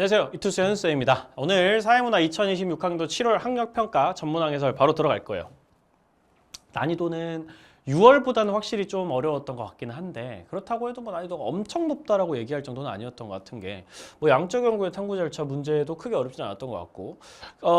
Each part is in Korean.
안녕하세요. 이투스 현수쌤입니다. 오늘 사회문화 2026학년도 7월 학력평가 전문항 해설 바로 들어갈 거예요. 난이도는 6월보다는 확실히 좀 어려웠던 것 같기는 한데 그렇다고 해도 뭐 난이도가 엄청 높다라고 얘기할 정도는 아니었던 것 같은 게 뭐 양적 연구의 탐구 절차 문제도 크게 어렵진 않았던 것 같고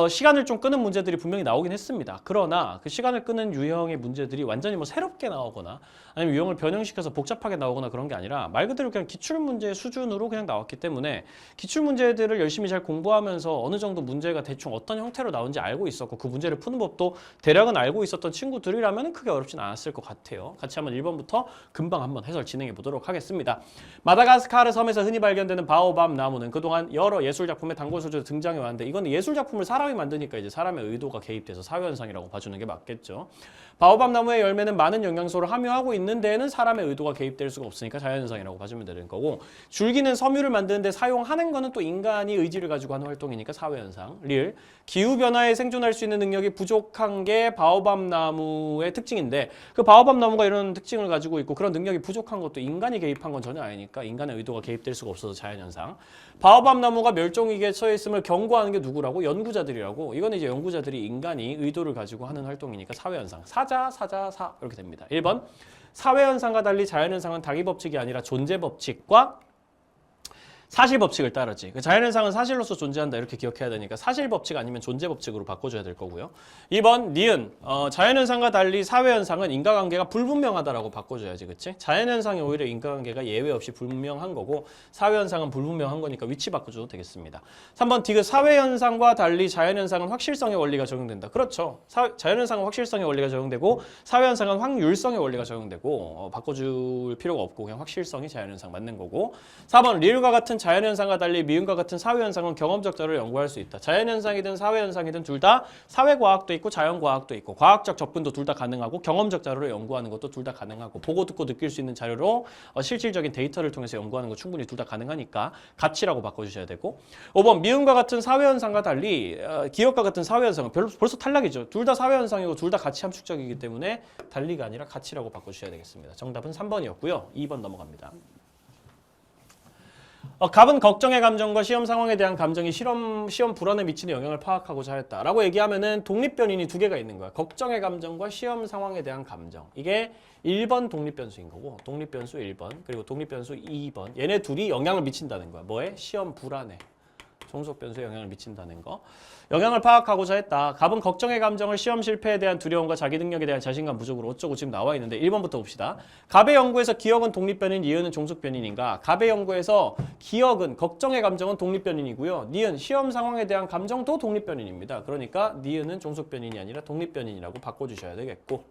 시간을 좀 끄는 문제들이 분명히 나오긴 했습니다. 그러나 그 시간을 끄는 유형의 문제들이 완전히 뭐 새롭게 나오거나 아니면 유형을 변형시켜서 복잡하게 나오거나 그런 게 아니라 말 그대로 그냥 기출문제 수준으로 그냥 나왔기 때문에 기출문제들을 열심히 잘 공부하면서 어느 정도 문제가 대충 어떤 형태로 나오는지 알고 있었고 그 문제를 푸는 법도 대략은 알고 있었던 친구들이라면 크게 어렵진 않았을 것 같아요. 같이 한번 1번부터 금방 한번 해설 진행해 보도록 하겠습니다. 마다가스카르 섬에서 흔히 발견되는 바오밥 나무는 그동안 여러 예술작품의 단골 소재로 등장해 왔는데 이건 예술작품을 사람이 만드니까 이제 사람의 의도가 개입돼서 사회현상이라고 봐주는 게 맞겠죠. 바오밥 나무의 열매는 많은 영양소를 함유하고 있는 데에는 사람의 의도가 개입될 수가 없으니까 자연현상이라고 봐주면 되는 거고 줄기는 섬유를 만드는 데 사용하는 거는 또 인간이 의지를 가지고 하는 활동이니까 사회현상. 릴, 기후변화에 생존할 수 있는 능력이 부족한 게 바오밥 나무의 특징인데 그 바오밥 나무가 이런 특징을 가지고 있고 그런 능력이 부족한 것도 인간이 개입한 건 전혀 아니니까 인간의 의도가 개입될 수가 없어서 자연현상. 바오밥 나무가 멸종위기에 처해 있음을 경고하는 게 누구라고? 연구자들이라고. 이건 이제 연구자들이 인간이 의도를 가지고 하는 활동이니까 사회현상. 사 이렇게 됩니다. 1번 사회현상과 달리 자연현상은 다기법칙이 아니라 존재법칙과 사실법칙을 따르지. 그 자연현상은 사실로서 존재한다 이렇게 기억해야 되니까 사실법칙 아니면 존재법칙으로 바꿔줘야 될 거고요. 2번 니은 자연현상과 달리 사회현상은 인과관계가 불분명하다라고 바꿔줘야지. 그치? 자연현상이 오히려 인과관계가 예외 없이 분명한 거고 사회현상은 불분명한 거니까 위치 바꿔줘도 되겠습니다. 3번 디귿 사회현상과 달리 자연현상은 확실성의 원리가 적용된다. 그렇죠. 자연현상은 확실성의 원리가 적용되고 사회현상은 확률성의 원리가 적용되고 바꿔줄 필요가 없고 그냥 확실성이 자연현상 맞는 거고 4번 리을과 같은 자연현상과 달리 미음과 같은 사회현상은 경험적 자료를 연구할 수 있다. 자연현상이든 사회현상이든 둘 다 사회과학도 있고 자연과학도 있고 과학적 접근도 둘 다 가능하고 경험적 자료를 연구하는 것도 둘 다 가능하고 보고 듣고 느낄 수 있는 자료로 실질적인 데이터를 통해서 연구하는 거 충분히 둘 다 가능하니까 가치라고 바꿔주셔야 되고 5번 미음과 같은 사회현상과 달리 기억과 같은 사회현상은 벌써 탈락이죠. 둘 다 사회현상이고 둘 다 가치 함축적이기 때문에 달리가 아니라 가치라고 바꿔주셔야 되겠습니다. 정답은 3번이었고요. 2번 넘어갑니다. 갑은 걱정의 감정과 시험 상황에 대한 감정이 시험 불안에 미치는 영향을 파악하고자 했다라고 얘기하면은 독립변인이 두 개가 있는 거야. 걱정의 감정과 시험 상황에 대한 감정. 이게 1번 독립변수인 거고 독립변수 1번 그리고 독립변수 2번 얘네 둘이 영향을 미친다는 거야. 뭐에? 시험 불안에. 종속 변수에 영향을 미친다는 거. 영향을 파악하고자 했다. 갑은 걱정의 감정을 시험 실패에 대한 두려움과 자기 능력에 대한 자신감 부족으로 어쩌고 지금 나와 있는데 1번부터 봅시다. 갑의 연구에서 기억은 독립변인, 니은은 종속변인인가? 갑의 연구에서 기억은 걱정의 감정은 독립변인이고요. 니은 시험 상황에 대한 감정도 독립변인입니다. 그러니까 니은은 종속변인이 아니라 독립변인이라고 바꿔주셔야 되겠고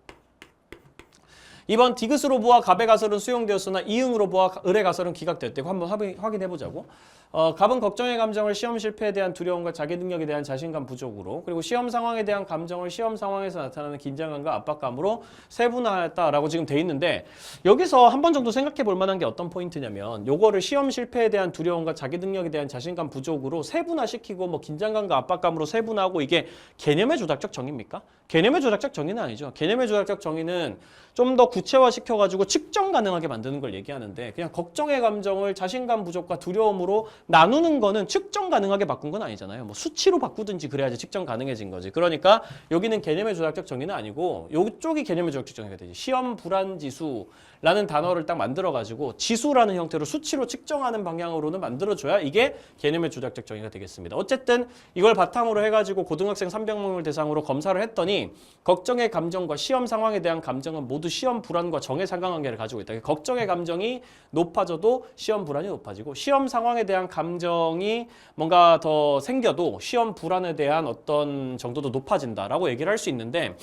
2번 디귿으로 보아 갑의 가설은 수용되었으나 이응으로 보아 을의 가설은 기각됐대고 한번 확인해보자고. 갑은 걱정의 감정을 시험 실패에 대한 두려움과 자기 능력에 대한 자신감 부족으로 그리고 시험 상황에 대한 감정을 시험 상황에서 나타나는 긴장감과 압박감으로 세분화했다라고 지금 돼 있는데 여기서 한 번 정도 생각해 볼 만한 게 어떤 포인트냐면 요거를 시험 실패에 대한 두려움과 자기 능력에 대한 자신감 부족으로 세분화시키고 뭐 긴장감과 압박감으로 세분화하고 이게 개념의 조작적 정의입니까? 개념의 조작적 정의는 아니죠. 개념의 조작적 정의는 좀 더 구체화시켜가지고 측정 가능하게 만드는 걸 얘기하는데 그냥 걱정의 감정을 자신감 부족과 두려움으로 나누는 거는 측정 가능하게 바꾼 건 아니잖아요. 뭐 수치로 바꾸든지 그래야지 측정 가능해진 거지. 그러니까 여기는 개념의 조작적 정의는 아니고 이쪽이 개념의 조작적 정의가 되지. 시험 불안 지수라는 단어를 딱 만들어가지고 지수라는 형태로 수치로 측정하는 방향으로는 만들어줘야 이게 개념의 조작적 정의가 되겠습니다. 어쨌든 이걸 바탕으로 해가지고 고등학생 300명을 대상으로 검사를 했더니 걱정의 감정과 시험 상황에 대한 감정은 모두 시험 불안과 정의 상관관계를 가지고 있다. 걱정의 감정이 높아져도 시험 불안이 높아지고 시험 상황에 대한 감정이 뭔가 더 생겨도 시험 불안에 대한 어떤 정도도 높아진다라고 얘기를 할 수 있는데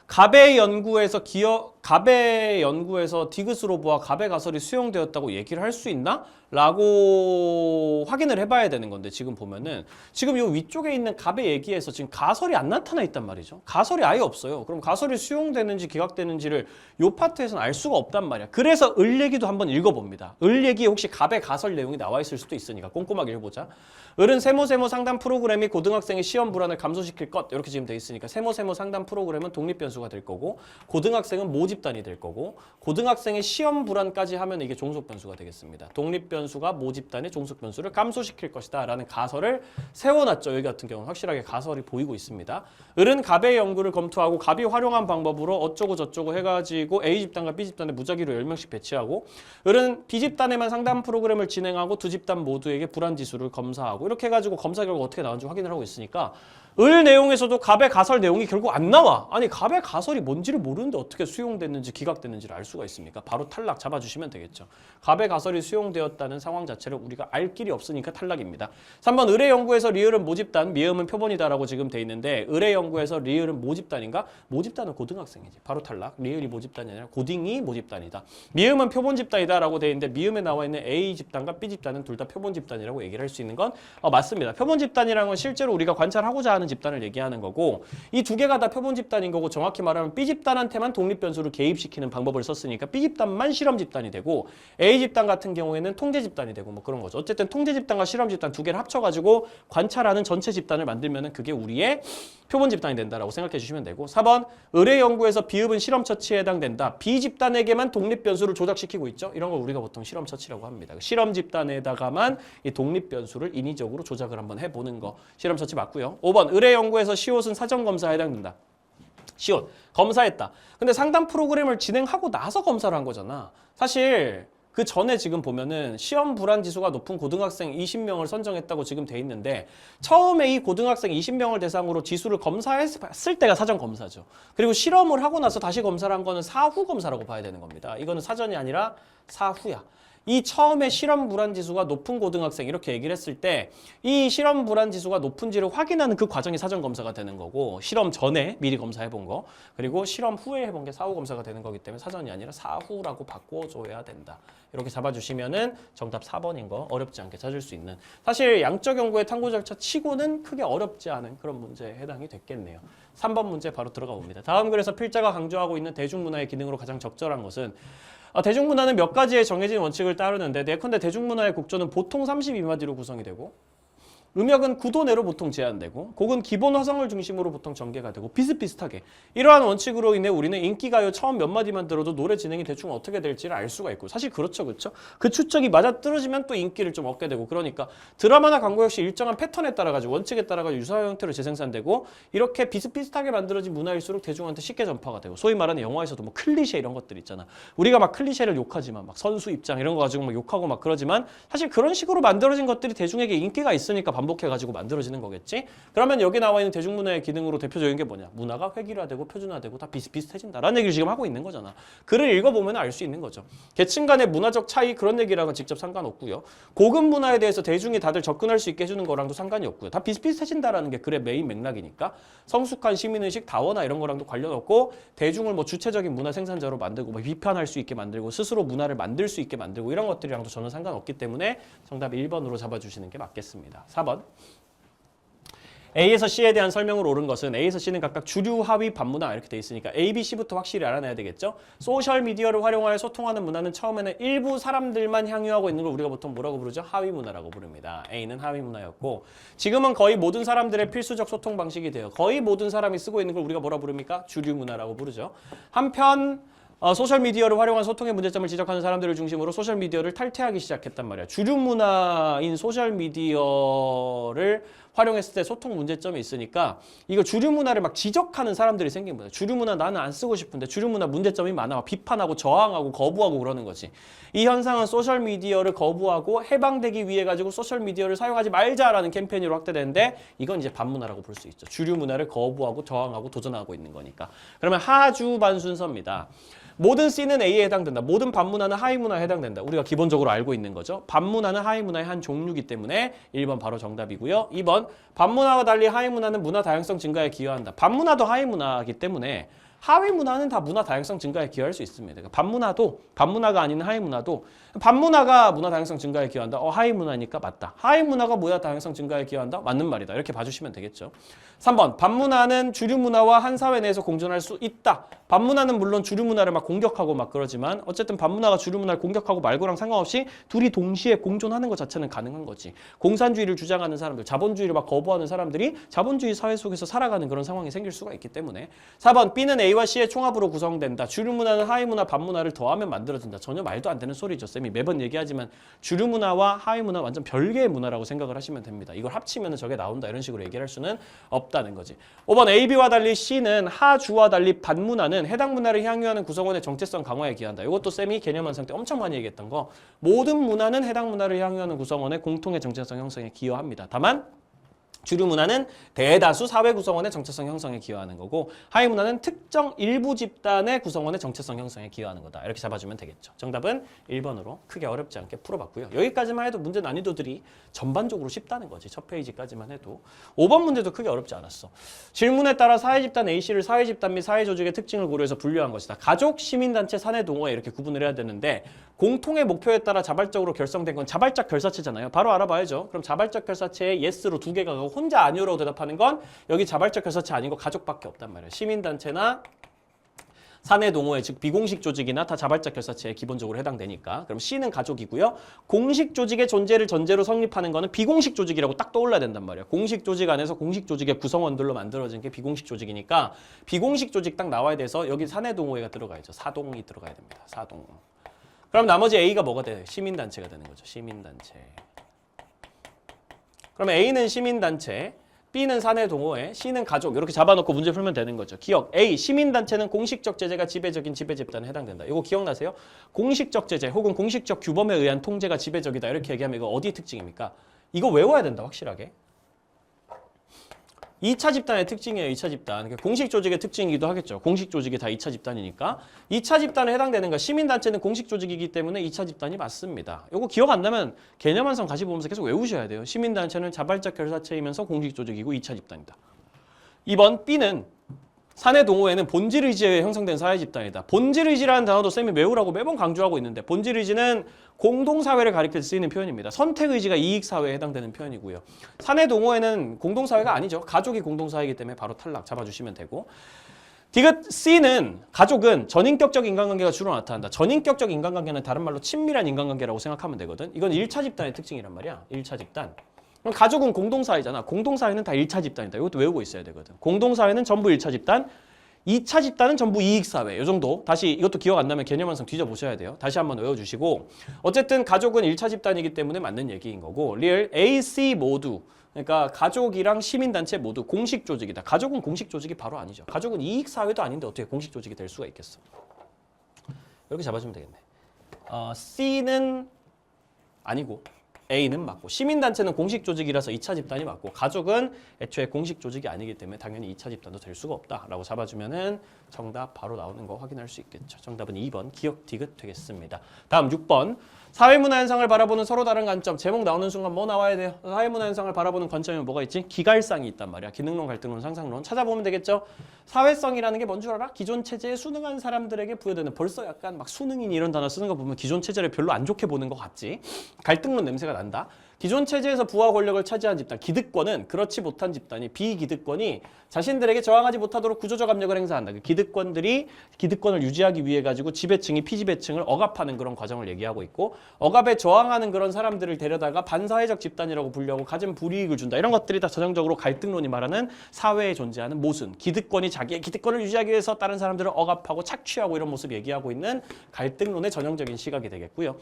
갑의 연구에서 디귿으로 보아 갑의 가설이 수용되었다고 얘기를 할 수 있나? 라고 확인을 해봐야 되는 건데 지금 보면은 지금 이 위쪽에 있는 갑의 얘기에서 지금 가설이 안 나타나 있단 말이죠. 가설이 아예 없어요. 그럼 가설이 수용되는지 기각되는지를 이 파트에서는 알 수가 없단 말이야. 그래서 을 얘기도 한번 읽어봅니다. 을 얘기에 혹시 갑의 가설 내용이 나와 있을 수도 있으니까 꼼꼼하게 읽어보자. 을은 세모세모 상담 프로그램이 고등학생의 시험 불안을 감소시킬 것 이렇게 지금 돼 있으니까 세모세모 상담 프로그램은 독립변수가 될 거고 고등학생은 모집 모집단이 될 거고 고등학생의 시험 불안까지 하면 이게 종속 변수가 되겠습니다. 독립 변수가 모집단의 종속 변수를 감소시킬 것이다 라는 가설을 세워놨죠. 여기 같은 경우는 확실하게 가설이 보이고 있습니다. 을은 갑의 연구를 검토하고 갑이 활용한 방법으로 어쩌고 저쩌고 해가지고 A집단과 B집단에 무작위로 10명씩 배치하고 을은 B집단에만 상담 프로그램을 진행하고 두 집단 모두에게 불안지수를 검사하고 이렇게 해가지고 검사 결과 어떻게 나오는지 확인을 하고 있으니까 을 내용에서도 갑의 가설 내용이 결국 안 나와. 아니 갑의 가설이 뭔지를 모르는데 어떻게 수용됐는지 기각됐는지를 알 수가 있습니까? 바로 탈락 잡아주시면 되겠죠. 갑의 가설이 수용되었다는 상황 자체를 우리가 알 길이 없으니까 탈락입니다. 3번 을의 연구에서 리을은 모집단, 미음은 표본이다라고 지금 돼 있는데 을의 연구에서 리을은 모집단인가? 모집단은 고등학생이지. 바로 탈락. 리을이 모집단이 아니라 고딩이 모집단이다. 미음은 표본 집단이다라고 돼 있는데 미음에 나와 있는 A 집단과 B 집단은 둘 다 표본 집단이라고 얘기를 할 수 있는 건 맞습니다. 표본 집단이라는 건 실제로 우리가 관찰하고자 하는 집단을 얘기하는 거고 이 두 개가 다 표본 집단인 거고 정확히 말하면 B 집단한테만 독립 변수를 개입시키는 방법을 썼으니까 B 집단만 실험 집단이 되고 A 집단 같은 경우에는 통제 집단이 되고 뭐 그런 거죠. 어쨌든 통제 집단과 실험 집단 두 개를 합쳐가지고 관찰하는 전체 집단을 만들면은 그게 우리의 표본 집단이 된다라고 생각해 주시면 되고 4번 을의 연구에서 비읍은 실험 처치에 해당된다. B 집단에게만 독립 변수를 조작시키고 있죠. 이런 걸 우리가 보통 실험 처치라고 합니다. 실험 집단에다가만 이 독립 변수를 인위적으로 조작을 한번 해보는 거 실험 처치 맞고요. 5번 을의 연구에서 시옷은 사전 검사에 해당된다. 시옷 검사했다. 근데 상담 프로그램을 진행하고 나서 검사를 한 거잖아. 사실 그 전에 지금 보면은 시험 불안 지수가 높은 고등학생 20명을 선정했다고 지금 돼 있는데 처음에 이 고등학생 20명을 대상으로 지수를 검사했을 때가 사전 검사죠. 그리고 실험을 하고 나서 다시 검사를 한 거는 사후 검사라고 봐야 되는 겁니다. 이거는 사전이 아니라 사후야. 이 처음에 실험 불안 지수가 높은 고등학생 이렇게 얘기를 했을 때 이 실험 불안 지수가 높은지를 확인하는 그 과정이 사전 검사가 되는 거고 실험 전에 미리 검사해 본 거 그리고 실험 후에 해본 게 사후 검사가 되는 거기 때문에 사전이 아니라 사후라고 바꿔줘야 된다. 이렇게 잡아주시면은 정답 4번인 거 어렵지 않게 찾을 수 있는 사실 양적 연구의 탐구 절차 치고는 크게 어렵지 않은 그런 문제에 해당이 됐겠네요. 3번 문제 바로 들어가 봅니다. 다음 글에서 필자가 강조하고 있는 대중문화의 기능으로 가장 적절한 것은 대중문화는 몇 가지의 정해진 원칙을 따르는데 예컨대 대중문화의 곡조는 보통 32마디로 구성이 되고 음역은 9도 내로 보통 제한되고 곡은 기본 화성을 중심으로 보통 전개가 되고 비슷비슷하게 이러한 원칙으로 인해 우리는 인기가요 처음 몇 마디만 들어도 노래 진행이 대충 어떻게 될지를 알 수가 있고 사실 그렇죠. 그 추측이 맞아떨어지면 또 인기를 좀 얻게 되고 그러니까 드라마나 광고 역시 일정한 패턴에 따라 가지고 원칙에 따라 가지고 유사한 형태로 재생산되고 이렇게 비슷비슷하게 만들어진 문화일수록 대중한테 쉽게 전파가 되고 소위 말하는 영화에서도 뭐 클리셰 이런 것들 있잖아. 우리가 막 클리셰를 욕하지만 막 선수 입장 이런 거 가지고 막 욕하고 막 그러지만 사실 그런 식으로 만들어진 것들이 대중에게 인기가 있으니까 반복해가지고 만들어지는 거겠지? 그러면 여기 나와 있는 대중문화의 기능으로 대표적인 게 뭐냐? 문화가 획일화되고 표준화되고 다 비슷비슷해진다라는 얘기를 지금 하고 있는 거잖아. 글을 읽어보면 알 수 있는 거죠. 계층 간의 문화적 차이 그런 얘기랑은 직접 상관없고요. 고급 문화에 대해서 대중이 다들 접근할 수 있게 해주는 거랑도 상관이 없고요. 다 비슷비슷해진다라는 게 글의 메인 맥락이니까 성숙한 시민의식, 다원화 이런 거랑도 관련 없고 대중을 뭐 주체적인 문화 생산자로 만들고 뭐 비판할 수 있게 만들고 스스로 문화를 만들 수 있게 만들고 이런 것들이랑도 전혀 상관없기 때문에 정답 1번으로 잡아주시는 게 맞겠습니다. 4번. A에서 C에 대한 설명으로 옳은 것은 A에서 C는 각각 주류, 하위, 반문화 이렇게 돼 있으니까 A, B, C부터 확실히 알아내야 되겠죠. 소셜미디어를 활용하여 소통하는 문화는 처음에는 일부 사람들만 향유하고 있는 걸 우리가 보통 뭐라고 부르죠? 하위 문화라고 부릅니다. A는 하위 문화였고 지금은 거의 모든 사람들의 필수적 소통 방식이 돼요. 거의 모든 사람이 쓰고 있는 걸 우리가 뭐라 부릅니까? 주류 문화라고 부르죠. 한편 소셜미디어를 활용한 소통의 문제점을 지적하는 사람들을 중심으로 소셜미디어를 탈퇴하기 시작했단 말이야. 주류 문화인 소셜미디어를 활용했을 때 소통 문제점이 있으니까 이거 주류 문화를 막 지적하는 사람들이 생긴 거야. 주류 문화 나는 안 쓰고 싶은데 주류 문화 문제점이 많아. 비판하고 저항하고 거부하고 그러는 거지. 이 현상은 소셜미디어를 거부하고 해방되기 위해 가지고 소셜미디어를 사용하지 말자라는 캠페인으로 확대되는데 이건 이제 반문화라고 볼 수 있죠. 주류 문화를 거부하고 저항하고 도전하고 있는 거니까. 그러면 하주반 순서입니다. 모든 C는 A에 해당된다. 모든 반문화는 하위 문화에 해당된다. 우리가 기본적으로 알고 있는 거죠. 반문화는 하위 문화의 한 종류이기 때문에 1번 바로 정답이고요. 2번 반문화와 달리 하위 문화는 문화 다양성 증가에 기여한다. 반문화도 하위 문화이기 때문에 하위 문화는 다 문화 다양성 증가에 기여할 수 있습니다. 그러니까 반문화도 반문화가 아닌 하위 문화도 반문화가 문화 다양성 증가에 기여한다. 하위 문화니까 맞다. 하위 문화가 문화 다양성 증가에 기여한다. 맞는 말이다. 이렇게 봐주시면 되겠죠. 3번 반문화는 주류 문화와 한 사회 내에서 공존할 수 있다. 반문화는 물론 주류 문화를 막 공격하고 막 그러지만 어쨌든 반문화가 주류 문화를 공격하고 말고랑 상관없이 둘이 동시에 공존하는 것 자체는 가능한 거지. 공산주의를 주장하는 사람들, 자본주의를 막 거부하는 사람들이 자본주의 사회 속에서 살아가는 그런 상황이 생길 수가 있기 때문에 4번 B는 A와 C의 총합으로 구성된다. 주류 문화는 하위 문화, 반문화를 더하면 만들어진다. 전혀 말도 안 되는 소리죠. 쌤이 매번 얘기하지만 주류 문화와 하위 문화 완전 별개의 문화라고 생각을 하시면 됩니다. 이걸 합치면 저게 나온다. 이런 식으로 얘기를 할 수는 없다는 거지. 5번 A, B와 달리 C는 하주와 달리 반문화는 해당 문화를 향유하는 구성원의 정체성 강화에 기여한다. 이것도 쌤이 개념 완성 때 엄청 많이 얘기했던 거. 모든 문화는 해당 문화를 향유하는 구성원의 공통의 정체성 형성에 기여합니다. 다만 주류 문화는 대다수 사회 구성원의 정체성 형성에 기여하는 거고 하위 문화는 특정 일부 집단의 구성원의 정체성 형성에 기여하는 거다. 이렇게 잡아주면 되겠죠. 정답은 1번으로 크게 어렵지 않게 풀어봤고요. 여기까지만 해도 문제 난이도들이 전반적으로 쉽다는 거지. 첫 페이지까지만 해도. 5번 문제도 크게 어렵지 않았어. 질문에 따라 사회집단 A씨를 사회집단 및 사회조직의 특징을 고려해서 분류한 것이다. 가족, 시민단체, 사내, 동호회 이렇게 구분을 해야 되는데 공통의 목표에 따라 자발적으로 결성된 건 자발적 결사체잖아요. 바로 알아봐야죠. 그럼 자발적 결사체에 yes로 2개가 가고 혼자 아니오라고 대답하는 건 여기 자발적 결사체 아닌 거 가족밖에 없단 말이에요. 시민단체나 사내 동호회 즉 비공식 조직이나 다 자발적 결사체에 기본적으로 해당되니까. 그럼 C는 가족이고요. 공식 조직의 존재를 전제로 성립하는 거는 비공식 조직이라고 딱 떠올라야 된단 말이에요. 공식 조직 안에서 공식 조직의 구성원들로 만들어진 게 비공식 조직이니까 비공식 조직 딱 나와야 돼서 여기 사내 동호회가 들어가야죠. 사동이 들어가야 됩니다. 사동. 그럼 나머지 A가 뭐가 돼요? 시민단체가 되는 거죠. 시민단체. 그러면 A는 시민단체, B는 사내동호회, C는 가족 이렇게 잡아놓고 문제 풀면 되는 거죠. 기억, A, 시민단체는 공식적 제재가 지배적인 지배집단에 해당된다. 이거 기억나세요? 공식적 제재 혹은 공식적 규범에 의한 통제가 지배적이다. 이렇게 얘기하면 이거 어디 특징입니까? 이거 외워야 된다. 확실하게. 2차 집단의 특징이에요. 2차 집단. 그러니까 공식 조직의 특징이기도 하겠죠. 공식 조직이 다 2차 집단이니까. 2차 집단에 해당되는 거 시민단체는 공식 조직이기 때문에 2차 집단이 맞습니다. 이거 기억 안 나면 개념 완성 다시 보면서 계속 외우셔야 돼요. 시민단체는 자발적 결사체이면서 공식 조직이고 2차 집단이다. 2번 B는 사내 동호회는 본질 의지에 의해 형성된 사회 집단이다. 본질 의지라는 단어도 쌤이 외우라고 매번 강조하고 있는데 본질 의지는 공동사회를 가리킬 때 쓰이는 표현입니다. 선택 의지가 이익사회에 해당되는 표현이고요. 사내 동호회는 공동사회가 아니죠. 가족이 공동사회이기 때문에 바로 탈락 잡아주시면 되고. 디귿 C는 가족은 전인격적 인간관계가 주로 나타난다. 전인격적 인간관계는 다른 말로 친밀한 인간관계라고 생각하면 되거든. 이건 1차 집단의 특징이란 말이야. 1차 집단. 그럼 가족은 공동사회잖아. 공동사회는 다 1차 집단이다. 이것도 외우고 있어야 되거든. 공동사회는 전부 1차 집단, 2차 집단은 전부 이익사회. 이 정도. 다시 이것도 기억 안 나면 개념 완성 뒤져보셔야 돼요. 다시 한번 외워주시고. 어쨌든 가족은 1차 집단이기 때문에 맞는 얘기인 거고 리얼 A, C 모두 그러니까 가족이랑 시민단체 모두 공식 조직이다. 가족은 공식 조직이 바로 아니죠. 가족은 이익사회도 아닌데 어떻게 공식 조직이 될 수가 있겠어. 이렇게 잡아주면 되겠네. C는 아니고 A는 맞고 시민단체는 공식 조직이라서 2차 집단이 맞고 가족은 애초에 공식 조직이 아니기 때문에 당연히 2차 집단도 될 수가 없다라고 잡아주면은 정답 바로 나오는 거 확인할 수 있겠죠. 정답은 2번 기억 디귿 되겠습니다. 다음 6번 사회문화 현상을 바라보는 서로 다른 관점. 제목 나오는 순간 뭐 나와야 돼요? 사회문화 현상을 바라보는 관점이 뭐가 있지? 기갈상이 있단 말이야. 기능론, 갈등론, 상상론 찾아보면 되겠죠. 사회성이라는 게 뭔 줄 알아? 기존 체제에 순응한 사람들에게 부여되는 벌써 약간 막 순응인 이런 단어 쓰는 거 보면 기존 체제를 별로 안 좋게 보는 것 같지? 갈등론 냄새가 난다. 기존 체제에서 부하 권력을 차지한 집단, 기득권은 그렇지 못한 집단이 비기득권이 자신들에게 저항하지 못하도록 구조적 압력을 행사한다. 그 기득권들이 기득권을 유지하기 위해 가지고 지배층이 피지배층을 억압하는 그런 과정을 얘기하고 있고 억압에 저항하는 그런 사람들을 데려다가 반사회적 집단이라고 분류하고 가진 불이익을 준다. 이런 것들이 다 전형적으로 갈등론이 말하는 사회에 존재하는 모순. 기득권이 자기의 기득권을 유지하기 위해서 다른 사람들을 억압하고 착취하고 이런 모습 얘기하고 있는 갈등론의 전형적인 시각이 되겠고요.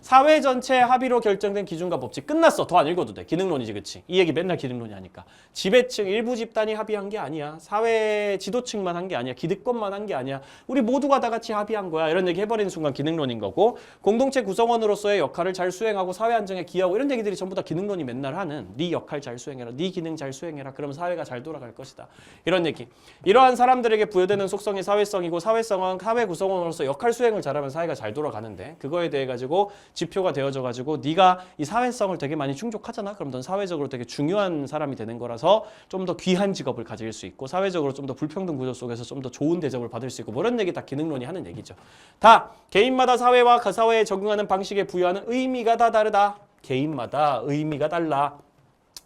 사회 전체 합의로 결정된 기준과 법칙 끝났어. 더 안 읽어도 돼. 기능론이지, 그치? 이 얘기 맨날 기능론이 하니까. 지배층 일부 집단이 합의한 게 아니야. 사회 지도층만 한 게 아니야. 기득권만 한 게 아니야. 우리 모두가 다 같이 합의한 거야. 이런 얘기 해버리는 순간 기능론인 거고 공동체 구성원으로서의 역할을 잘 수행하고 사회 안정에 기여하고 이런 얘기들이 전부 다 기능론이 맨날 하는 네 역할 잘 수행해라. 네 기능 잘 수행해라. 그럼 사회가 잘 돌아갈 것이다. 이런 얘기. 이러한 사람들에게 부여되는 속성이 사회성이고 사회성은 사회 구성원으로서 역할 수행을 잘하면 사회가 잘 돌아가는데 그거에 대해 가지고 지표가 되어져 가지고 네가 이 사회성을 되게 많이 충족하잖아. 그럼 넌 사회적으로 되게 중요한 사람이 되는 거라서 좀 더 귀한 직업을 가질 수 있고 사회적으로 좀 더 불평등 구조 속에서 좀 더 좋은 대접을 받을 수 있고 뭐 이런 얘기 다 기능론이 하는 얘기죠. 다 개인마다 사회와 그 사회에 적용하는 방식에 부여하는 의미가 다 다르다. 개인마다 의미가 달라.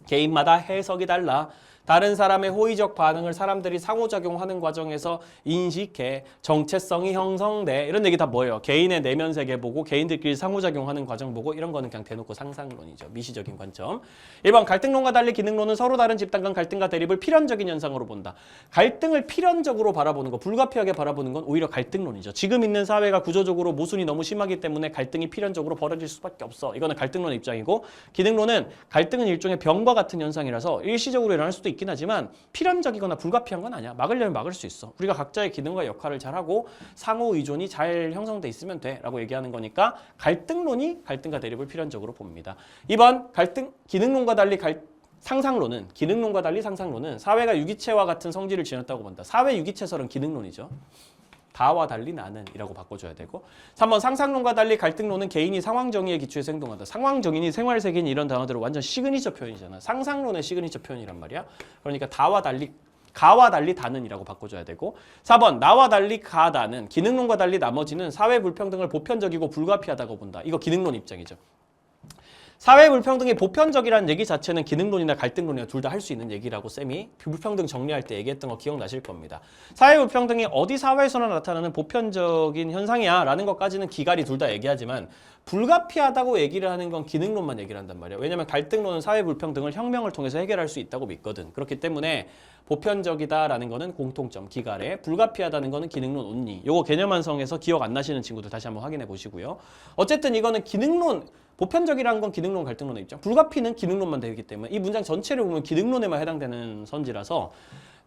개인마다 해석이 달라. 다른 사람의 호의적 반응을 사람들이 상호작용하는 과정에서 인식해 정체성이 형성돼. 이런 얘기 다 뭐예요? 개인의 내면 세계 보고 개인들끼리 상호작용하는 과정 보고 이런 거는 그냥 대놓고 상상론이죠. 미시적인 관점. 1번 갈등론과 달리 기능론은 서로 다른 집단 간 갈등과 대립을 필연적인 현상으로 본다. 갈등을 필연적으로 바라보는 거, 불가피하게 바라보는 건 오히려 갈등론이죠. 지금 있는 사회가 구조적으로 모순이 너무 심하기 때문에 갈등이 필연적으로 벌어질 수밖에 없어. 이거는 갈등론의 입장이고, 기능론은 갈등은 일종의 병과 같은 현상이라서 일시적으로 일어날 수도 있긴 하지만 필연적이거나 불가피한 건 아니야. 막으려면 막을 수 있어. 우리가 각자의 기능과 역할을 잘하고 상호 의존이 잘 형성돼 있으면 돼 라고 얘기하는 거니까 갈등론이 갈등과 대립을 필연적으로 봅니다. 2번 기능론과 달리 상상론은 기능론과 달리 상상론은 사회가 유기체와 같은 성질을 지녔다고 본다. 사회 유기체설은 기능론이죠. 다와 달리 나는 이라고 바꿔줘야 되고. 3번 상상론과 달리 갈등론은 개인이 상황 정의에 기초해서 행동한다. 상황 정의니 생활 세계니 이런 단어들은 완전 시그니처 표현이잖아. 상상론의 시그니처 표현이란 말이야. 그러니까 가와 달리 다는이라고 바꿔줘야 되고. 4번 나와 달리 가다는 기능론과 달리 나머지는 사회 불평등을 보편적이고 불가피하다고 본다. 이거 기능론 입장이죠. 사회 불평등이 보편적이라는 얘기 자체는 기능론이나 갈등론이나 둘 다 할 수 있는 얘기라고 쌤이 불평등 정리할 때 얘기했던 거 기억나실 겁니다. 사회 불평등이 어디 사회에서나 나타나는 보편적인 현상이야 라는 것까지는 기갈이 둘 다 얘기하지만 불가피하다고 얘기를 하는 건 기능론만 얘기를 한단 말이야. 왜냐면 갈등론은 사회 불평등을 혁명을 통해서 해결할 수 있다고 믿거든. 그렇기 때문에 보편적이다라는 거는 공통점, 기갈에, 불가피하다는 거는 기능론 온리. 요거 개념 완성에서 기억 안 나시는 친구들 다시 한번 확인해 보시고요. 어쨌든 이거는 기능론, 보편적이라는 건 기능론, 갈등론의 입장. 불가피는 기능론만 되기 때문에 이 문장 전체를 보면 기능론에만 해당되는 선지라서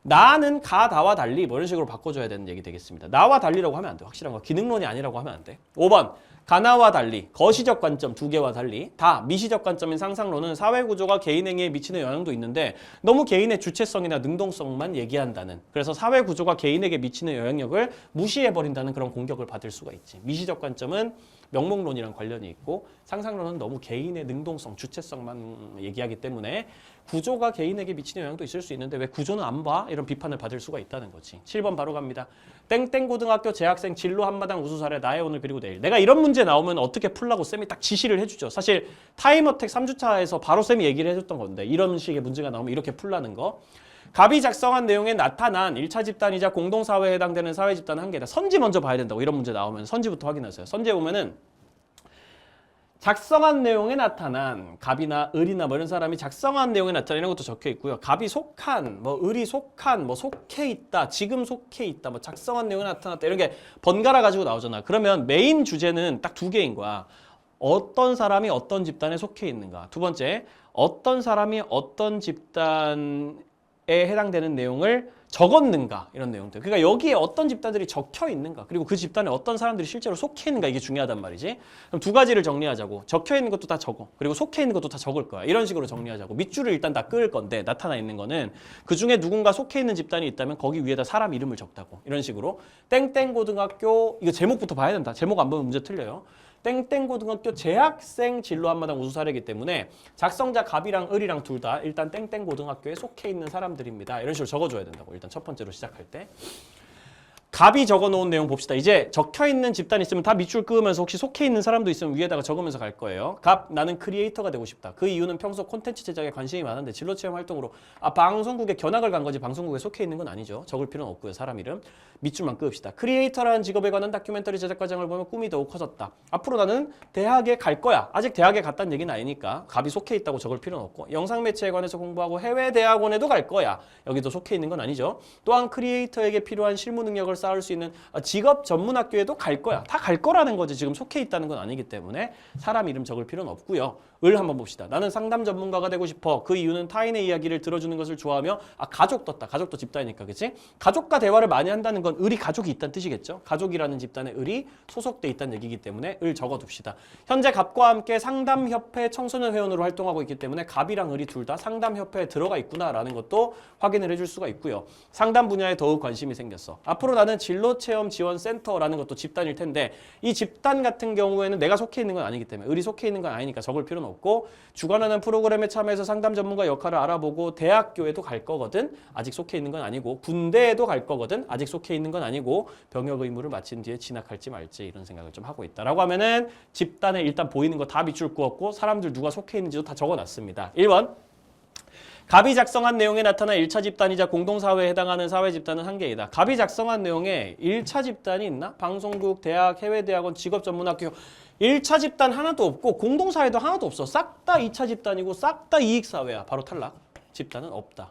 나는 다와 달리 뭐 이런 식으로 바꿔줘야 되는 얘기 되겠습니다. 나와 달리라고 하면 안 돼. 확실한 거. 기능론이 아니라고 하면 안 돼. 5번. 가나와 달리, 거시적 관점 두 개와 달리 미시적 관점인 상상론은 사회구조가 개인 행위에 미치는 영향도 있는데 너무 개인의 주체성이나 능동성만 얘기한다는, 그래서 사회구조가 개인에게 미치는 영향력을 무시해버린다는 그런 공격을 받을 수가 있지. 미시적 관점은 명목론이랑 관련이 있고 상상론은 너무 개인의 능동성, 주체성만 얘기하기 때문에 구조가 개인에게 미치는 영향도 있을 수 있는데 왜 구조는 안 봐? 이런 비판을 받을 수가 있다는 거지. 7번 바로 갑니다. 땡땡고등학교 재학생 진로 한마당 우수 사례 나의 오늘 그리고 내일. 내가 이런 문제 나오면 어떻게 풀라고 쌤이 딱 지시를 해주죠. 사실 타임어택 3주차에서 바로 쌤이 얘기를 해줬던 건데 이런 식의 문제가 나오면 이렇게 풀라는 거. 갑이 작성한 내용에 나타난 1차 집단이자 공동사회에 해당되는 사회 집단은 한 개다. 선지 먼저 봐야 된다고. 이런 문제 나오면 선지부터 확인하세요. 선지에 보면은 작성한 내용에 나타난 갑이나 을이나 뭐 이런 사람이 작성한 내용에 나타난 이런 것도 적혀 있고요. 갑이 속한, 뭐 을이 속한, 뭐 속해 있다, 지금 속해 있다, 뭐 작성한 내용에 나타났다 이런 게 번갈아 가지고 나오잖아. 그러면 메인 주제는 딱 두 개인 거야. 어떤 사람이 어떤 집단에 속해 있는가. 두 번째, 어떤 사람이 어떤 집단에 해당되는 내용을 적었는가 이런 내용들. 그러니까 여기에 어떤 집단들이 적혀 있는가, 그리고 그 집단에 어떤 사람들이 실제로 속해 있는가, 이게 중요하단 말이지. 그럼 두 가지를 정리하자고. 적혀 있는 것도 다 적어, 그리고 속해 있는 것도 다 적을 거야. 이런 식으로 정리하자고. 밑줄을 일단 다 끄을 건데 나타나 있는 거는 그 중에 누군가 속해 있는 집단이 있다면 거기 위에다 사람 이름을 적다고. 이런 식으로 땡땡고등학교, 이거 제목부터 봐야 된다. 제목 안 보면 문제 틀려요. 땡땡고등학교 재학생 진로 한마당 우수 사례이기 때문에 작성자 갑이랑 을이랑 둘 다 일단 땡땡고등학교에 속해 있는 사람들입니다. 이런 식으로 적어줘야 된다고. 일단 첫 번째로 시작할 때. 갑이 적어놓은 내용 봅시다. 이제 적혀있는 집단 있으면 다 밑줄 그으면서 혹시 속해 있는 사람도 있으면 위에다가 적으면서 갈 거예요. 갑, 나는 크리에이터가 되고 싶다. 그 이유는 평소 콘텐츠 제작에 관심이 많은데 진로체험 활동으로 방송국에 견학을 간 거지 방송국에 속해 있는 건 아니죠. 적을 필요는 없고요. 사람 이름. 밑줄만 그읍시다. 크리에이터라는 직업에 관한 다큐멘터리 제작 과정을 보면 꿈이 더욱 커졌다. 앞으로 나는 대학에 갈 거야. 아직 대학에 갔다는 얘기는 아니니까 갑이 속해 있다고 적을 필요는 없고, 영상 매체에 관해서 공부하고 해외 대학원에도 갈 거야. 여기도 속해 있는 건 아니죠. 또한 크리에이터에게 필요한 실무 능력을 쌓을 수 있는 직업 전문 학교에도 갈 거야. 다 갈 거라는 거지. 지금 속해 있다는 건 아니기 때문에 사람 이름 적을 필요는 없고요. 을 한번 봅시다. 나는 상담 전문가가 되고 싶어. 그 이유는 타인의 이야기를 들어주는 것을 좋아하며 가족 떴다. 가족도 집단이니까, 그치? 가족과 대화를 많이 한다는 건 을이 가족이 있다는 뜻이겠죠. 가족이라는 집단에 을이 소속돼 있다는 얘기이기 때문에 을 적어둡시다. 현재 갑과 함께 상담협회 청소년 회원으로 활동하고 있기 때문에 갑이랑 을이 둘 다 상담협회에 들어가 있구나라는 것도 확인을 해줄 수가 있고요. 상담 분야에 더욱 관심이 생겼어. 앞으로 나는 진로체험지원센터라는 것도 집단일 텐데 이 집단 같은 경우에는 내가 속해 있는 건 아니기 때문에, 을이 속해 있는 건 아니니까 적을 필요는 없고, 주관하는 프로그램에 참여해서 상담 전문가 역할을 알아보고 대학교에도 갈 거거든. 아직 속해 있는 건 아니고, 군대에도 갈 거거든. 아직 속해 있는 건 아니고, 병역 의무를 마친 뒤에 진학할지 말지 이런 생각을 좀 하고 있다라고 하면은 집단에 일단 보이는 거 다 밑줄 그었고 사람들 누가 속해 있는지도 다 적어놨습니다. 1번. 갑이 작성한 내용에 나타난 1차 집단이자 공동사회에 해당하는 사회 집단은 한 개이다. 갑이 작성한 내용에 1차 집단이 있나? 방송국, 대학, 해외대학원, 직업전문학교 1차 집단 하나도 없고 공동사회도 하나도 없어. 싹 다 2차 집단이고 싹 다 이익사회야. 바로 탈락. 집단은 없다.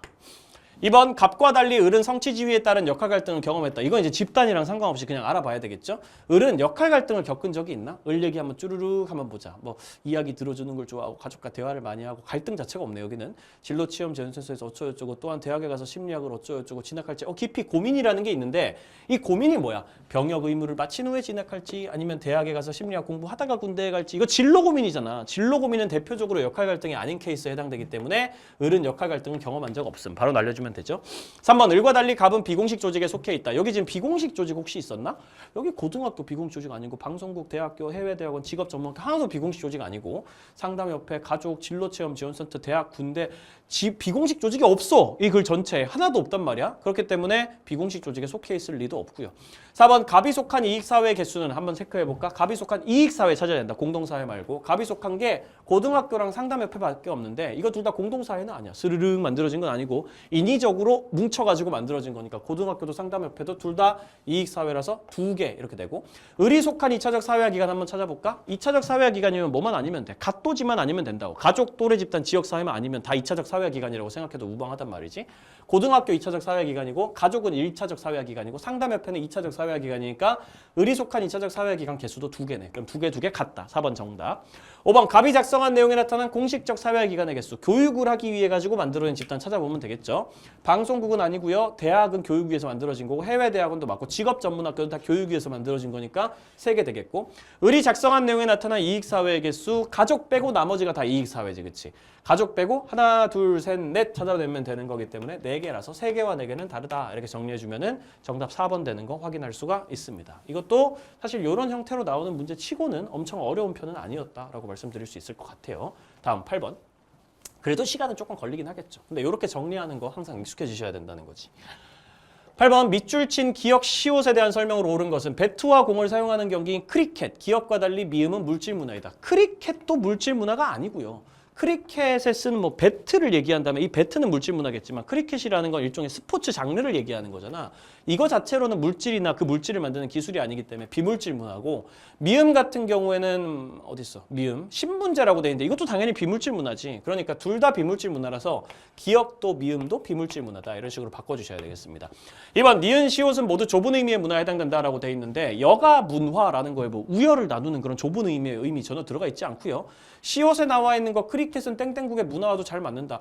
2번 갑과 달리 을은 성취지위에 따른 역할 갈등을 경험했다. 이건 이제 집단이랑 상관없이 그냥 알아봐야 되겠죠. 을은 역할 갈등을 겪은 적이 있나? 을 얘기 한번 쭈루룩 한번 보자. 뭐 이야기 들어주는 걸 좋아하고 가족과 대화를 많이 하고 갈등 자체가 없네. 여기는 진로 취업 재연센서에서 어쩌고저쩌고 또한 대학에 가서 심리학을 어쩌고저쩌고 진학할지 깊이 고민이라는 게 있는데 이 고민이 뭐야? 병역 의무를 마친 후에 진학할지 아니면 대학에 가서 심리학 공부하다가 군대에 갈지 이거 진로 고민이잖아. 진로 고민은 대표적으로 역할 갈등이 아닌 케이스에 해당되기 때문에 을은 역할 갈등을 경험한 적 없음. 바로 날려주면 되죠. 3번 을과 달리 갑은 비공식 조직에 속해 있다. 여기 지금 비공식 조직 혹시 있었나? 여기 고등학교 비공식 조직 아니고 방송국, 대학교, 해외대학원, 직업전문학교 하나도 비공식 조직 아니고 상담협회, 가족, 진로체험 지원센터, 대학, 군대 비공식 조직이 없어. 이 글 전체에 하나도 없단 말이야. 그렇기 때문에 비공식 조직에 속해 있을 리도 없고요. 4번 갑이 속한 이익사회 개수는 한번 체크해볼까? 갑이 속한 이익사회 찾아야 된다. 공동사회 말고. 갑이 속한 게 고등학교랑 상담협회밖에 없는데 이거 둘 다 공동사회는 아니야. 스르륵 만들어진 건 아니고 인위적으로 뭉쳐가지고 만들어진 거니까 고등학교도 상담협회도 둘 다 이익사회라서 2개 이렇게 되고 을이 속한 2차적 사회화 기관 한번 찾아볼까? 2차적 사회화 기관이면 뭐만 아니면 돼. 갓도지만 아니면 된다고. 가족, 또래 집단, 지역사회만 아니면 다 2차적 사회화 기관이라고 생각해도 무방하단 말이지. 고등학교 2차적 사회화 기관이고 가족은 1차적 사회화 기관이고 상담협회는 2차적 사회화 기관이니까 을이 속한 2차적 사회화 기관 개수도 2개네. 그럼 2개 같다. 4번 정답. 5번 갑이 작성한 내용에 나타난 공식적 사회화 기관의 개수. 교육을 하기 위해 가지고 만들어진 집단 찾아보면 되겠죠. 방송국은 아니고요. 대학은 교육 위해서 만들어진 거고 해외대학원도 맞고 직업전문학교도 다 교육 위해서 만들어진 거니까 3개 되겠고 을이 작성한 내용에 나타난 이익사회의 개수 가족 빼고 나머지가 다 이익사회지. 그치? 가족 빼고 하나, 둘, 셋, 넷 찾아내면 되는 거기 때문에 4개라서 3개와 4개는 다르다. 이렇게 정리해주면은 정답 4번 되는 거 확인할 수가 있습니다. 이것도 사실 이런 형태로 나오는 문제 치고는 엄청 어려운 편은 아니었다라고 말씀드릴 수 있을 것 같아요. 다음 8번. 그래도 시간은 조금 걸리긴 하겠죠. 근데 이렇게 정리하는 거 항상 익숙해지셔야 된다는 거지. 8번 밑줄 친 기억 시옷에 대한 설명으로 옳은 것은 배트와 공을 사용하는 경기인 크리켓. 기억과 달리 미음은 물질 문화이다. 크리켓도 물질 문화가 아니고요. 크리켓에 쓰는 뭐 배트를 얘기한다면 이 배트는 물질 문화겠지만 크리켓이라는 건 일종의 스포츠 장르를 얘기하는 거잖아. 이거 자체로는 물질이나 그 물질을 만드는 기술이 아니기 때문에 비물질 문화고 미음 같은 경우에는 어디 있어? 미음 신문제라고 돼 있는데 이것도 당연히 비물질 문화지. 그러니까 둘 다 비물질 문화라서 기억도 미음도 비물질 문화다. 이런 식으로 바꿔주셔야 되겠습니다. 2번 니은 시옷은 모두 좁은 의미의 문화에 해당된다라고 돼 있는데 여가 문화라는 거에 뭐 우열을 나누는 그런 좁은 의미의 의미 전혀 들어가 있지 않고요. 시옷에 나와 있는 거 크리켓은 땡땡국의 문화와도 잘 맞는다.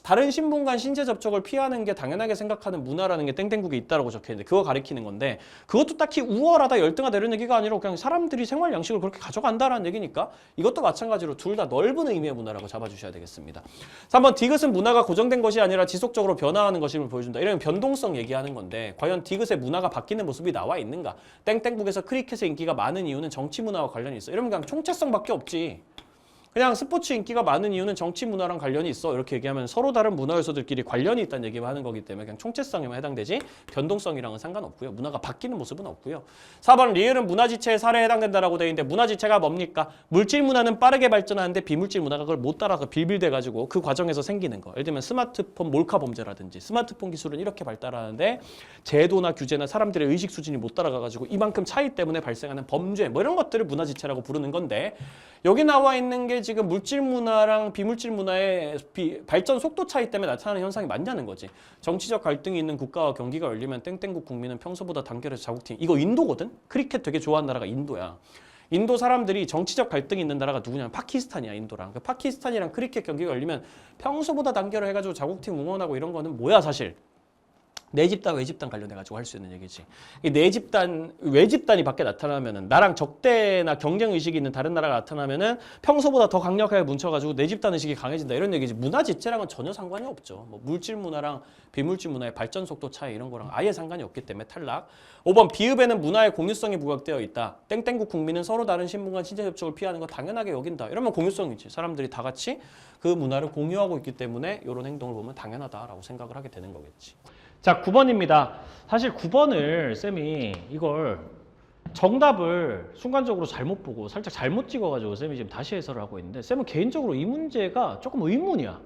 다른 신분 간 신체 접촉을 피하는 게 당연하게 생각하는 문화라는 게 땡땡국에 있다라고 적혀있는데 그거 가리키는 건데 그것도 딱히 우월하다 열등하다 이런 얘기가 아니라 그냥 사람들이 생활 양식을 그렇게 가져간다라는 얘기니까 이것도 마찬가지로 둘 다 넓은 의미의 문화라고 잡아주셔야 되겠습니다. 3번 디귿은 문화가 고정된 것이 아니라 지속적으로 변화하는 것임을 보여준다. 이러면 변동성 얘기하는 건데 과연 디귿의 문화가 바뀌는 모습이 나와 있는가? 땡땡국에서 크리켓의 인기가 많은 이유는 정치 문화와 관련이 있어. 이러면 그냥 총체성밖에 없지. 그냥 스포츠 인기가 많은 이유는 정치 문화랑 관련이 있어. 이렇게 얘기하면 서로 다른 문화 요소들끼리 관련이 있다는 얘기만 하는 거기 때문에 그냥 총체성에만 해당되지 변동성이랑은 상관없고요. 문화가 바뀌는 모습은 없고요. 4번 리을은 문화지체의 사례에 해당된다라고 되어 있는데 문화지체가 뭡니까? 물질 문화는 빠르게 발전하는데 비물질 문화가 그걸 못 따라서 빌빌대가지고 그 과정에서 생기는 거. 예를 들면 스마트폰 몰카 범죄라든지 스마트폰 기술은 이렇게 발달하는데 제도나 규제나 사람들의 의식 수준이 못 따라가가지고 이만큼 차이 때문에 발생하는 범죄 뭐 이런 것들을 문화지체라고 부르는 건데 여기 나와 있는 게 지금 물질 문화랑 비물질 문화의 발전 속도 차이 때문에 나타나는 현상이 맞냐는 거지. 정치적 갈등이 있는 국가와 경기가 열리면 땡땡국 국민은 평소보다 단결해서 자국팀. 이거 인도거든? 크리켓 되게 좋아하는 나라가 인도야. 인도 사람들이 정치적 갈등이 있는 나라가 누구냐면 파키스탄이야. 인도랑. 파키스탄이랑 크리켓 경기가 열리면 평소보다 단결을 해가지고 자국팀 응원하고 이런 거는 뭐야 사실. 내 집단, 외집단 관련해가지고 할 수 있는 얘기지. 내 집단, 외집단이 밖에 나타나면은 나랑 적대나 경쟁 의식이 있는 다른 나라가 나타나면은 평소보다 더 강력하게 뭉쳐가지고 내 집단 의식이 강해진다 이런 얘기지. 문화 지체랑은 전혀 상관이 없죠. 뭐 물질 문화랑 비물질 문화의 발전 속도 차이 이런 거랑 아예 상관이 없기 때문에 탈락. 5번 비읍에는 문화의 공유성이 부각되어 있다. 땡땡국 국민은 서로 다른 신분과 신체 접촉을 피하는 거 당연하게 여긴다. 이러면 공유성이지. 사람들이 다 같이 그 문화를 공유하고 있기 때문에 이런 행동을 보면 당연하다라고 생각을 하게 되는 거겠지. 자, 9번입니다. 사실 9번을 쌤이 이걸 정답을 순간적으로 잘못 보고 살짝 잘못 찍어가지고 쌤이 지금 다시 해설을 하고 있는데 쌤은 개인적으로 이 문제가 조금 의문이야.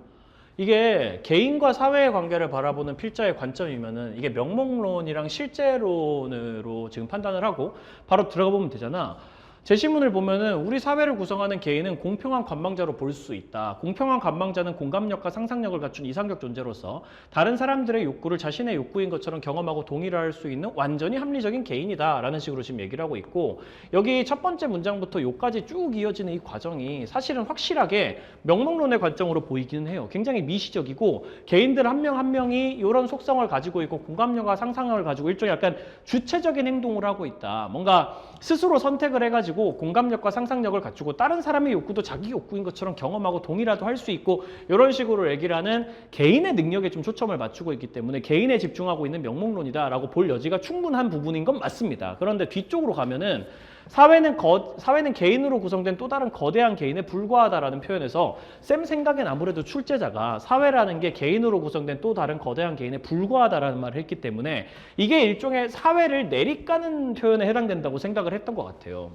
이게 개인과 사회의 관계를 바라보는 필자의 관점이면은 이게 명목론이랑 실제론으로 지금 판단을 하고 바로 들어가 보면 되잖아. 제시문을 보면은 우리 사회를 구성하는 개인은 공평한 관망자로 볼 수 있다. 공평한 관망자는 공감력과 상상력을 갖춘 이상적 존재로서 다른 사람들의 욕구를 자신의 욕구인 것처럼 경험하고 동의를 할 수 있는 완전히 합리적인 개인이다 라는 식으로 지금 얘기를 하고 있고, 여기 첫 번째 문장부터 요까지 쭉 이어지는 이 과정이 사실은 확실하게 명목론의 관점으로 보이기는 해요. 굉장히 미시적이고 개인들 한 명 한 명이 이런 속성을 가지고 있고 공감력과 상상력을 가지고 일종의 약간 주체적인 행동을 하고 있다. 뭔가 스스로 선택을 해가지고 공감력과 상상력을 갖추고 다른 사람의 욕구도 자기 욕구인 것처럼 경험하고 동의라도 할 수 있고 이런 식으로 얘기를 하는 개인의 능력에 좀 초점을 맞추고 있기 때문에 개인에 집중하고 있는 명목론이다라고 볼 여지가 충분한 부분인 건 맞습니다. 그런데 뒤쪽으로 가면은 사회는 개인으로 구성된 또 다른 거대한 개인에 불과하다라는 표현에서 쌤 생각엔 아무래도 출제자가 사회라는 게 개인으로 구성된 또 다른 거대한 개인에 불과하다라는 말을 했기 때문에 이게 일종의 사회를 내리까는 표현에 해당된다고 생각을 했던 것 같아요.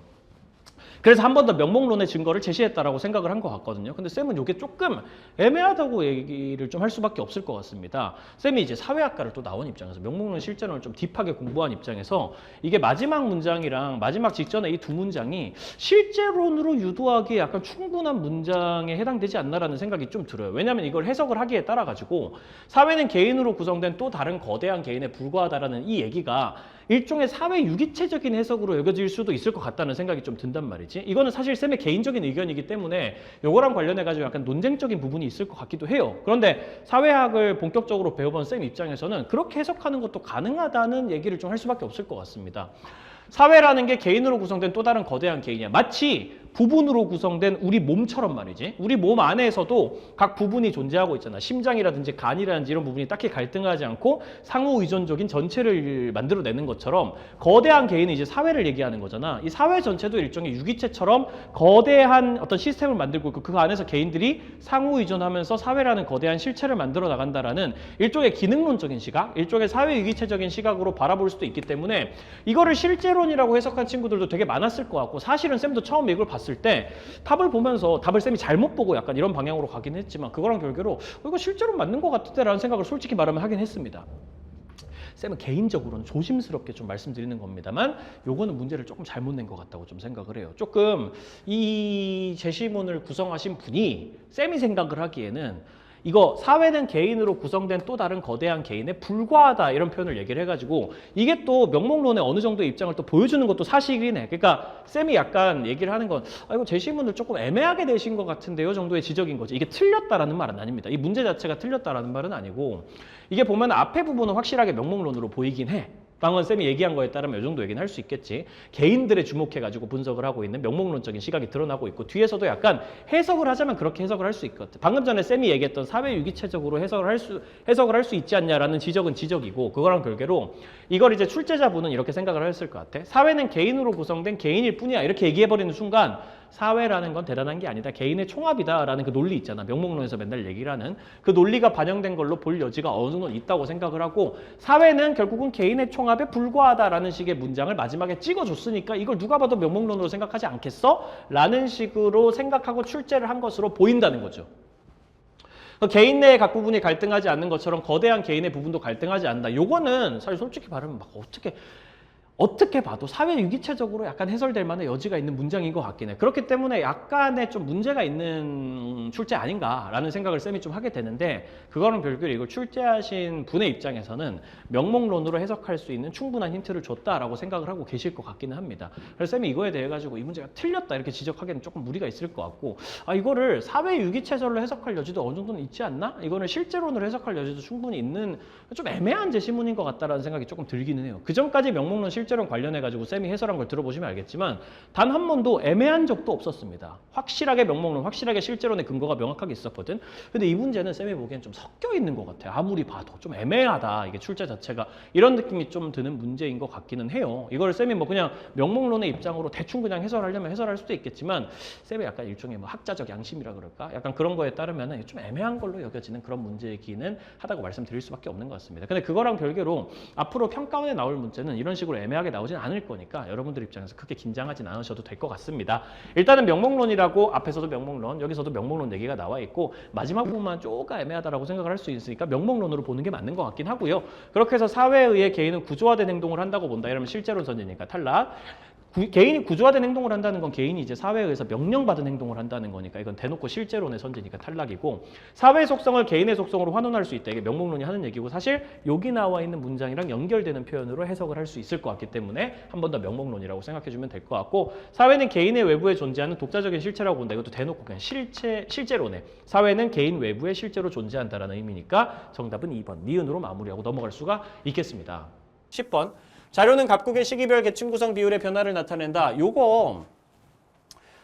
그래서 한 번 더 명목론의 증거를 제시했다라고 생각을 한 것 같거든요. 근데 쌤은 이게 조금 애매하다고 얘기를 좀 할 수밖에 없을 것 같습니다. 쌤이 이제 사회학과를 또 나온 입장에서 명목론 실전을 좀 딥하게 공부한 입장에서 이게 마지막 문장이랑 마지막 직전에 이 두 문장이 실제론으로 유도하기에 약간 충분한 문장에 해당되지 않나라는 생각이 좀 들어요. 왜냐하면 이걸 해석을 하기에 따라 가지고 사회는 개인으로 구성된 또 다른 거대한 개인에 불과하다라는 이 얘기가 일종의 사회 유기체적인 해석으로 여겨질 수도 있을 것 같다는 생각이 좀 든단 말이지. 이거는 사실 쌤의 개인적인 의견이기 때문에 요거랑 관련해가지고 약간 논쟁적인 부분이 있을 것 같기도 해요. 그런데 사회학을 본격적으로 배워본 쌤 입장에서는 그렇게 해석하는 것도 가능하다는 얘기를 좀 할 수밖에 없을 것 같습니다. 사회라는 게 개인으로 구성된 또 다른 거대한 개인이야. 마치 부분으로 구성된 우리 몸처럼 말이지. 우리 몸 안에서도 각 부분이 존재하고 있잖아. 심장이라든지 간이라든지 이런 부분이 딱히 갈등하지 않고 상호 의존적인 전체를 만들어내는 것처럼 거대한 개인은 이제 사회를 얘기하는 거잖아. 이 사회 전체도 일종의 유기체처럼 거대한 어떤 시스템을 만들고 있고 그 안에서 개인들이 상호 의존하면서 사회라는 거대한 실체를 만들어 나간다라는 일종의 기능론적인 시각, 일종의 사회 유기체적인 시각으로 바라볼 수도 있기 때문에 이거를 실제론이라고 해석한 친구들도 되게 많았을 것 같고, 사실은 쌤도 처음 이걸 봤을 때 답을 보면서 답을 쌤이 잘못 보고 약간 이런 방향으로 가긴 했지만 그거랑 별개로 이거 실제로 맞는 것 같은데 라는 생각을 솔직히 말하면 하긴 했습니다. 쌤은 개인적으로는 조심스럽게 좀 말씀드리는 겁니다만 요거는 문제를 조금 잘못 낸 것 같다고 좀 생각을 해요. 조금 이 제시문을 구성하신 분이 쌤이 생각을 하기에는 이거 사회는 개인으로 구성된 또 다른 거대한 개인에 불과하다 이런 표현을 얘기를 해가지고 이게 또 명목론의 어느 정도의 입장을 또 보여주는 것도 사실이긴 해. 그러니까 쌤이 약간 얘기를 하는 건 이거 제시문을 조금 애매하게 내신 것 같은데요 정도의 지적인 거지. 이게 틀렸다라는 말은 아닙니다. 이 문제 자체가 틀렸다라는 말은 아니고 이게 보면 앞에 부분은 확실하게 명목론으로 보이긴 해. 방금 쌤이 얘기한 거에 따르면 이 정도 얘기는 할 수 있겠지. 개인들에 주목해가지고 분석을 하고 있는 명목론적인 시각이 드러나고 있고 뒤에서도 약간 해석을 하자면 그렇게 해석을 할 수 있거든. 방금 전에 쌤이 얘기했던 사회 유기체적으로 해석을 할 수 있지 않냐라는 지적은 지적이고 그거랑 별개로 이걸 이제 출제자분은 이렇게 생각을 했을 것 같아. 사회는 개인으로 구성된 개인일 뿐이야. 이렇게 얘기해버리는 순간 사회라는 건 대단한 게 아니다. 개인의 총합이다라는 그 논리 있잖아. 명목론에서 맨날 얘기를 하는 그 논리가 반영된 걸로 볼 여지가 어느 정도 있다고 생각을 하고 사회는 결국은 개인의 총합에 불과하다라는 식의 문장을 마지막에 찍어줬으니까 이걸 누가 봐도 명목론으로 생각하지 않겠어? 라는 식으로 생각하고 출제를 한 것으로 보인다는 거죠. 개인 내의 각 부분이 갈등하지 않는 것처럼 거대한 개인의 부분도 갈등하지 않는다. 요거는 사실 솔직히 말하면 막 어떻게 봐도 사회 유기체적으로 약간 해설될 만한 여지가 있는 문장인 것 같긴 해. 그렇기 때문에 약간의 좀 문제가 있는 출제 아닌가라는 생각을 쌤이 좀 하게 되는데 그거는 별개로 이걸 출제하신 분의 입장에서는 명목론으로 해석할 수 있는 충분한 힌트를 줬다라고 생각을 하고 계실 것 같기는 합니다. 그래서 쌤이 이거에 대해 가지고 이 문제가 틀렸다 이렇게 지적하기에는 조금 무리가 있을 것 같고 이거를 사회 유기체설로 해석할 여지도 어느 정도는 있지 않나? 이거는 실제론으로 해석할 여지도 충분히 있는 좀 애매한 제시문인 것 같다라는 생각이 조금 들기는 해요. 그 전까지 명목론 실제론 관련해가지고 쌤이 해설한 걸 들어보시면 알겠지만 단 한 번도 애매한 적도 없었습니다. 확실하게 명목론, 확실하게 실제론의 근거가 명확하게 있었거든. 근데 이 문제는 쌤이 보기엔 좀 섞여 있는 것 같아요. 아무리 봐도 좀 애매하다. 이게 출제 자체가 이런 느낌이 좀 드는 문제인 것 같기는 해요. 이걸 쌤이 뭐 그냥 명목론의 입장으로 대충 그냥 해설하려면 해설할 수도 있겠지만 쌤의 약간 일종의 뭐 학자적 양심이라 그럴까? 약간 그런 거에 따르면 좀 애매한 걸로 여겨지는 그런 문제이기는 하다고 말씀드릴 수밖에 없는 것 같습니다. 근데 그거랑 별개로 앞으로 평가원에 나올 문제는 이런 식으로 애매한 애매하게 나오진 않을 거니까 여러분들 입장에서 크게 긴장하진 않으셔도 될 것 같습니다. 일단은 명목론이라고 앞에서도 명목론, 여기서도 명목론 얘기가 나와 있고 마지막 부분만 조금 애매하다라고 생각을 할 수 있으니까 명목론으로 보는 게 맞는 것 같긴 하고요. 그렇게 해서 사회에 의해 개인은 구조화된 행동을 한다고 본다. 이러면 실제로 전제니까 탈락. 개인이 구조화된 행동을 한다는 건 개인이 이제 사회에 의해서 명령받은 행동을 한다는 거니까 이건 대놓고 실제론의 선제니까 탈락이고, 사회의 속성을 개인의 속성으로 환원할 수 있다. 이게 명목론이 하는 얘기고, 사실 여기 나와 있는 문장이랑 연결되는 표현으로 해석을 할 수 있을 것 같기 때문에 한 번 더 명목론이라고 생각해주면 될 것 같고, 사회는 개인의 외부에 존재하는 독자적인 실체라고 본다. 이것도 대놓고 그냥 실제론에 사회는 개인 외부에 실제로 존재한다라는 의미니까 정답은 2번 니은으로 마무리하고 넘어갈 수가 있겠습니다. 10번 자료는 각국의 시기별 계층 구성 비율의 변화를 나타낸다. 요거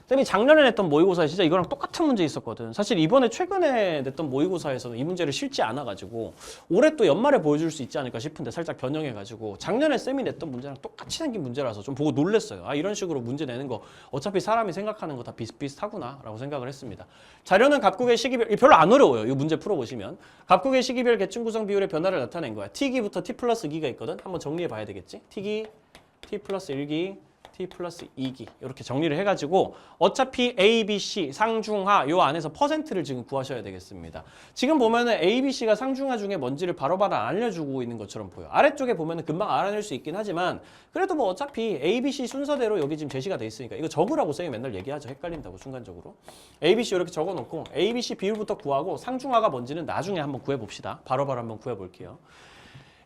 쌤이 작년에 냈던 모의고사에 진짜 이거랑 똑같은 문제 있었거든. 사실 이번에 최근에 냈던 모의고사에서는 이 문제를 실지 않아가지고 올해 또 연말에 보여줄 수 있지 않을까 싶은데 살짝 변형해가지고 작년에 쌤이 냈던 문제랑 똑같이 생긴 문제라서 좀 보고 놀랬어요. 아, 이런 식으로 문제 내는 거 어차피 사람이 생각하는 거 다 비슷비슷하구나 라고 생각을 했습니다. 자료는 각국의 시기별, 별로 안 어려워요. 이 문제 풀어보시면 각국의 시기별 계층 구성 비율의 변화를 나타낸 거야. T기부터 T 플러스 기가 있거든. 한번 정리해 봐야 되겠지. T기, T 플러스 1기, T 플러스 2기 이렇게 정리를 해가지고 어차피 A, B, C 상중하 요 안에서 퍼센트를 지금 구하셔야 되겠습니다. 지금 보면은 A, B, C가 상중하 중에 뭔지를 바로바로 알려주고 있는 것처럼 보여. 아래쪽에 보면은 금방 알아낼 수 있긴 하지만 그래도 뭐 어차피 A, B, C 순서대로 여기 지금 제시가 돼 있으니까 이거 적으라고 쌤이 맨날 얘기하죠. 헷갈린다고 순간적으로. A, B, C 이렇게 적어놓고 A, B, C 비율부터 구하고 상중하가 뭔지는 나중에 한번 구해봅시다. 바로바로 한번 구해볼게요.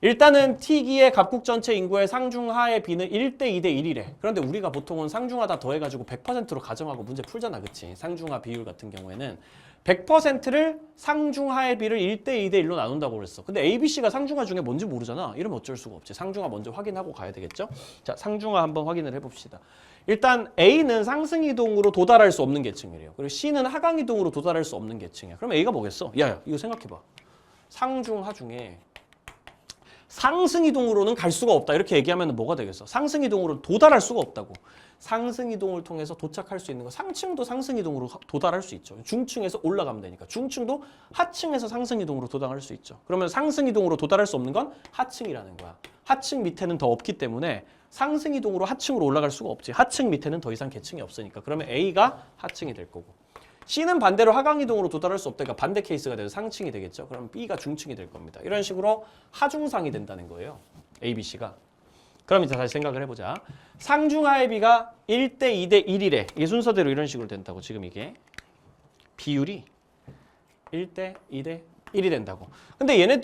일단은 T기의 각국 전체 인구의 상중하의 비는 1대 2대 1이래. 그런데 우리가 보통은 상중하 다 더해가지고 100%로 가정하고 문제 풀잖아. 그치? 상중하 비율 같은 경우에는 100%를 상중하의 비를 1대 2대 1로 나눈다고 그랬어. 근데 ABC가 상중하 중에 뭔지 모르잖아. 이러면 어쩔 수가 없지. 상중하 먼저 확인하고 가야 되겠죠? 자, 상중하 한번 확인을 해봅시다. 일단 A는 상승이동으로 도달할 수 없는 계층이래요. 그리고 C는 하강이동으로 도달할 수 없는 계층이야. 그럼 A가 뭐겠어? 야, 이거 생각해봐. 상중하 중에 상승이동으로는 갈 수가 없다. 이렇게 얘기하면 뭐가 되겠어? 상승이동으로 도달할 수가 없다고. 상승이동을 통해서 도착할 수 있는 거. 상층도 상승이동으로 도달할 수 있죠. 중층에서 올라가면 되니까. 중층도 하층에서 상승이동으로 도달할 수 있죠. 그러면 상승이동으로 도달할 수 없는 건 하층이라는 거야. 하층 밑에는 더 없기 때문에 상승이동으로 하층으로 올라갈 수가 없지. 하층 밑에는 더 이상 계층이 없으니까. 그러면 A가 하층이 될 거고. C는 반대로 하강이동으로 도달할 수 없다니까 반대 케이스가 돼서 상층이 되겠죠. 그럼 B가 중층이 될 겁니다. 이런 식으로 하중상이 된다는 거예요. A, B, C가. 그럼 이제 다시 생각을 해보자. 상중하의 B가 1대 2대 1이래. 이게 순서대로 이런 식으로 된다고. 지금 이게 비율이 1대 2대 1이 된다고. 근데 얘네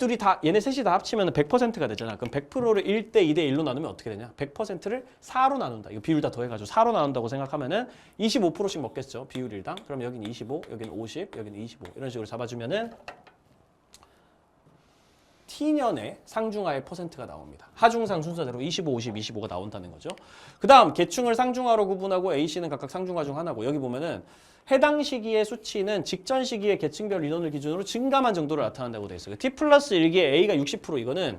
셋이 다 합치면 100%가 되잖아. 그럼 100%를 1대 2대 1로 나누면 어떻게 되냐? 100%를 4로 나눈다. 이거 비율 다 더해가지고 4로 나눈다고 생각하면은 25%씩 먹겠죠. 비율일당. 그럼 여기는 25, 여기는 50, 여기는 25. 이런 식으로 잡아주면은 T년의 상중하의 퍼센트가 나옵니다. 하중상 순서대로 25, 50, 25가 나온다는 거죠. 그 다음 계층을 상중하로 구분하고 A씨는 각각 상중하 중 하나고 여기 보면은 해당 시기의 수치는 직전 시기의 계층별 인원을 기준으로 증감한 정도를 나타난다고 돼 있어요. T 플러스 1기의 A가 60% 이거는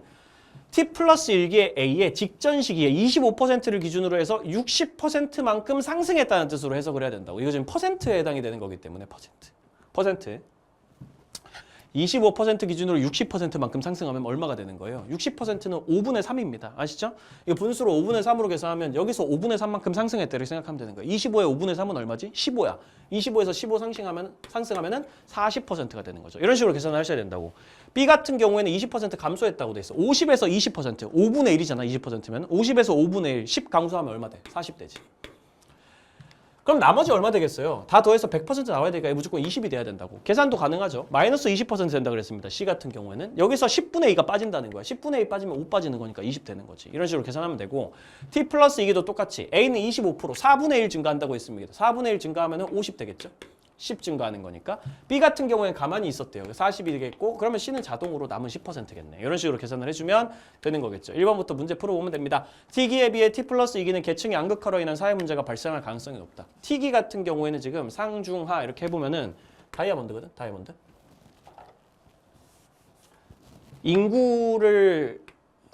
T 플러스 1기의 A의 직전 시기에 25%를 기준으로 해서 60%만큼 상승했다는 뜻으로 해석을 해야 된다고. 이거 지금 퍼센트에 해당이 되는 거기 때문에 퍼센트. 25% 기준으로 60%만큼 상승하면 얼마가 되는 거예요? 60%는 5분의 3입니다. 아시죠? 이거 분수로 5분의 3으로 계산하면 여기서 5분의 3만큼 상승했다 이렇게 생각하면 되는 거예요. 25의 5분의 3은 얼마지? 15야. 25에서 15 상승하면은 40%가 되는 거죠. 이런 식으로 계산을 하셔야 된다고. B 같은 경우에는 20% 감소했다고 돼 있어. 50에서 20%, 5분의 1이잖아. 20%면 50에서 5분의 1, 10 감소하면 얼마 돼? 40 되지. 그럼 나머지 얼마 되겠어요? 다 더해서 100% 나와야 되니까 무조건 20이 돼야 된다고. 계산도 가능하죠. 마이너스 20% 된다 그랬습니다. C 같은 경우에는. 여기서 10분의 2가 빠진다는 거야. 10분의 2 빠지면 5 빠지는 거니까 20 되는 거지. 이런 식으로 계산하면 되고 T 플러스 2기도 똑같이 A는 25%, 4분의 1 증가한다고 했습니다. 4분의 1 증가하면 50 되겠죠. 10 증가하는 거니까. B 같은 경우에는 가만히 있었대요. 40이 되겠고 그러면 C는 자동으로 남은 10%겠네. 이런 식으로 계산을 해주면 되는 거겠죠. 1번부터 문제 풀어보면 됩니다. T기에 비해 T 플러스 2기는 계층의 양극화로 인한 사회 문제가 발생할 가능성이 높다. T기 같은 경우에는 지금 상중하 이렇게 해보면은 다이아몬드거든. 다이아몬드. 인구를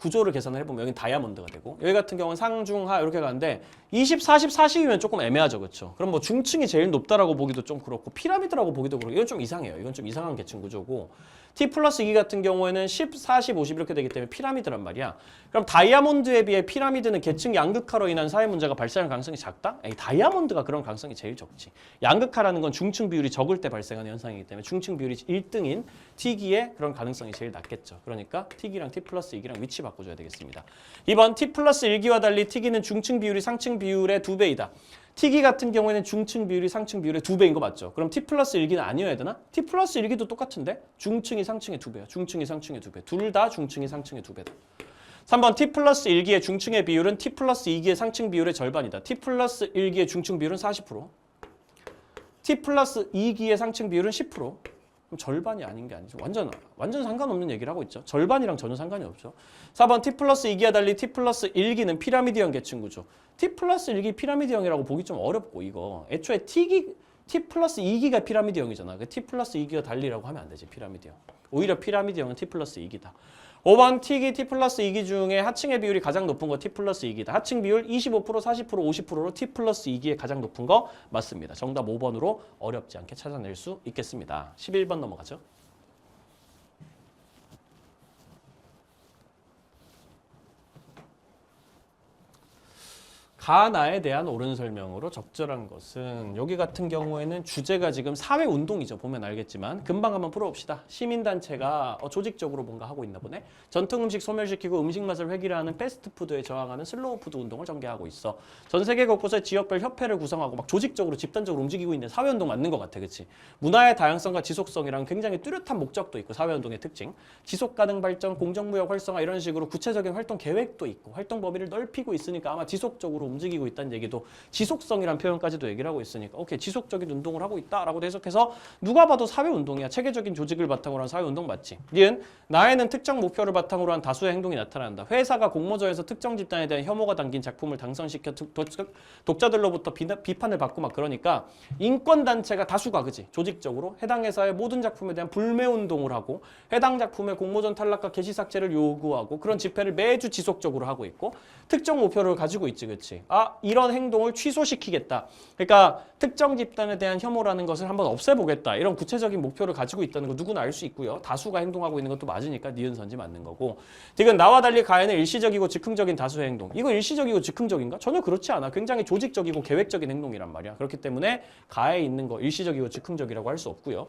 구조를 계산을 해보면 여긴 다이아몬드가 되고 여기 같은 경우는 상중하 이렇게 가는데 20, 40, 40이면 조금 애매하죠. 그렇죠? 그럼 뭐 중층이 제일 높다라고 보기도 좀 그렇고 피라미드라고 보기도 그렇고 이건 좀 이상해요. 이건 좀 이상한 계층 구조고 T 플러스 2 같은 경우에는 10, 40, 50 이렇게 되기 때문에 피라미드란 말이야. 그럼 다이아몬드에 비해 피라미드는 계층 양극화로 인한 사회 문제가 발생할 가능성이 작다? 에이, 다이아몬드가 그런 가능성이 제일 적지. 양극화라는 건 중층 비율이 적을 때 발생하는 현상이기 때문에 중층 비율이 1등인 T기의 그런 가능성이 제일 낮겠죠. 그러니까 T기랑 T 플러스 2기랑 위치 바꿔줘야 되겠습니다. 2번 T 플러스 1기와 달리 T기는 중층 비율이 상층 비율의 2배이다. T기 같은 경우에는 중층 비율이 상층 비율의 2배인 거 맞죠? 그럼 T 플러스 1기는 아니어야 되나? T 플러스 1기도 똑같은데? 중층이 상층의 2배야. 중층이 상층의 2배. 둘 다 중층이 상층의 2배다. 3번 T 플러스 1기의 중층의 비율은 T 플러스 2기의 상층 비율의 절반이다. T 플러스 1기의 중층 비율은 40%. T 플러스 2기의 상층 비율은 10%. 그럼 절반이 아닌 게 아니죠. 완전 상관없는 얘기를 하고 있죠. 절반이랑 전혀 상관이 없죠. 4번 T 플러스 2기와 달리 T 플러스 1기는 피라미드형 계층 구조. T 플러스 1기 피라미드형이라고 보기 좀 어렵고 이거. 애초에 T 플러스 2기가 피라미드형이잖아. T 플러스 2기와 달리라고 하면 안 되지. 피라미드형. 오히려 피라미드형은 T 플러스 2기다. 5번 T기 T 플러스 2기 중에 하층의 비율이 가장 높은 거 T 플러스 2기다. 하층 비율 25%, 40%, 50%로 T 플러스 2기에 가장 높은 거 맞습니다. 정답 5번으로 어렵지 않게 찾아낼 수 있겠습니다. 11번 넘어가죠. 가나에 대한 옳은 설명으로 적절한 것은 여기 같은 경우에는 주제가 지금 사회운동이죠. 보면 알겠지만 금방 한번 풀어봅시다. 시민단체가 조직적으로 뭔가 하고 있나 보네. 전통음식 소멸시키고 음식 맛을 획일화하는 패스트푸드에 저항하는 슬로우푸드 운동을 전개하고 있어. 전 세계 곳곳에 지역별 협회를 구성하고 막 조직적으로 집단적으로 움직이고 있는 사회운동 맞는 것 같아. 그치? 문화의 다양성과 지속성이랑 굉장히 뚜렷한 목적도 있고 사회운동의 특징. 지속가능 발전, 공정무역 활성화 이런 식으로 구체적인 활동 계획도 있고 활동 범위를 넓히고 있으니까 아마 지속적으로 움직이고 있다는 얘기도 지속성이란 표현까지도 얘기를 하고 있으니까 오케이 지속적인 운동을 하고 있다라고 해석해서 누가 봐도 사회운동이야. 체계적인 조직을 바탕으로 한 사회운동 맞지? 니은 나에는 특정 목표를 바탕으로 한 다수의 행동이 나타난다. 회사가 공모전에서 특정 집단에 대한 혐오가 담긴 작품을 당선시켜 독자들로부터 비판을 받고 막 그러니까 인권단체가 다수가 그지? 조직적으로 해당 회사의 모든 작품에 대한 불매운동을 하고 해당 작품의 공모전 탈락과 게시 삭제를 요구하고 그런 집회를 매주 지속적으로 하고 있고 특정 목표를 가지고 있지 그치? 이런 행동을 취소시키겠다. 그러니까 특정 집단에 대한 혐오라는 것을 한번 없애보겠다. 이런 구체적인 목표를 가지고 있다는 거 누구나 알 수 있고요. 다수가 행동하고 있는 것도 맞으니까 니은 선지 맞는 거고. 지금 나와 달리 가해는 일시적이고 즉흥적인 다수의 행동. 이거 일시적이고 즉흥적인가? 전혀 그렇지 않아. 굉장히 조직적이고 계획적인 행동이란 말이야. 그렇기 때문에 가해에 있는 거 일시적이고 즉흥적이라고 할 수 없고요.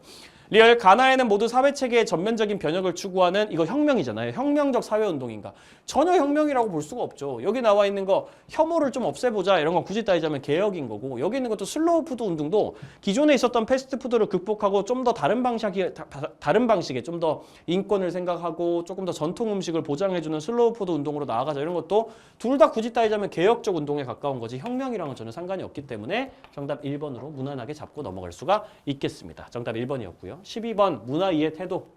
리얼 가나에는 모두 사회체계의 전면적인 변혁을 추구하는 이거 혁명이잖아요. 혁명적 사회운동인가? 전혀 혁명이라고 볼 수가 없죠. 여기 나와 있는 거 혐오를 좀 없애보자 이런 건 굳이 따지자면 개혁인 거고 여기 있는 것도 슬로우푸드 운동도 기존에 있었던 패스트푸드를 극복하고 좀 더 다른 방식의 좀 더 인권을 생각하고 조금 더 전통 음식을 보장해주는 슬로우푸드 운동으로 나아가자 이런 것도 둘 다 굳이 따지자면 개혁적 운동에 가까운 거지 혁명이랑은 전혀 상관이 없기 때문에 정답 1번으로 무난하게 잡고 넘어갈 수가 있겠습니다. 정답 1번이었고요. 12번 문화이해 태도.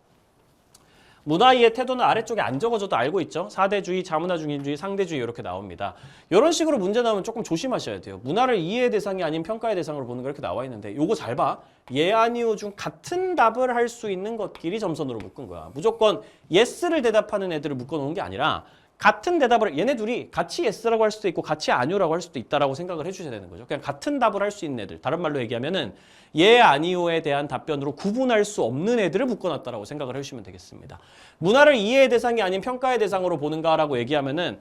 문화이해 태도는 아래쪽에 안 적어줘도 알고 있죠. 사대주의, 자문화 중심주의, 상대주의 이렇게 나옵니다. 이런 식으로 문제 나오면 조금 조심하셔야 돼요. 문화를 이해의 대상이 아닌 평가의 대상으로 보는 거 이렇게 나와 있는데 요거 잘 봐. 예, 아니요 중 같은 답을 할 수 있는 것끼리 점선으로 묶은 거야. 무조건 yes를 대답하는 애들을 묶어놓은 게 아니라 같은 대답을 얘네 둘이 같이 yes라고 할 수도 있고 같이 아니요라고 할 수도 있다라고 생각을 해주셔야 되는 거죠. 그냥 같은 답을 할 수 있는 애들. 다른 말로 얘기하면은 예, 아니요에 대한 답변으로 구분할 수 없는 애들을 묶어놨다라고 생각을 해주시면 되겠습니다. 문화를 이해의 대상이 아닌 평가의 대상으로 보는가라고 얘기하면은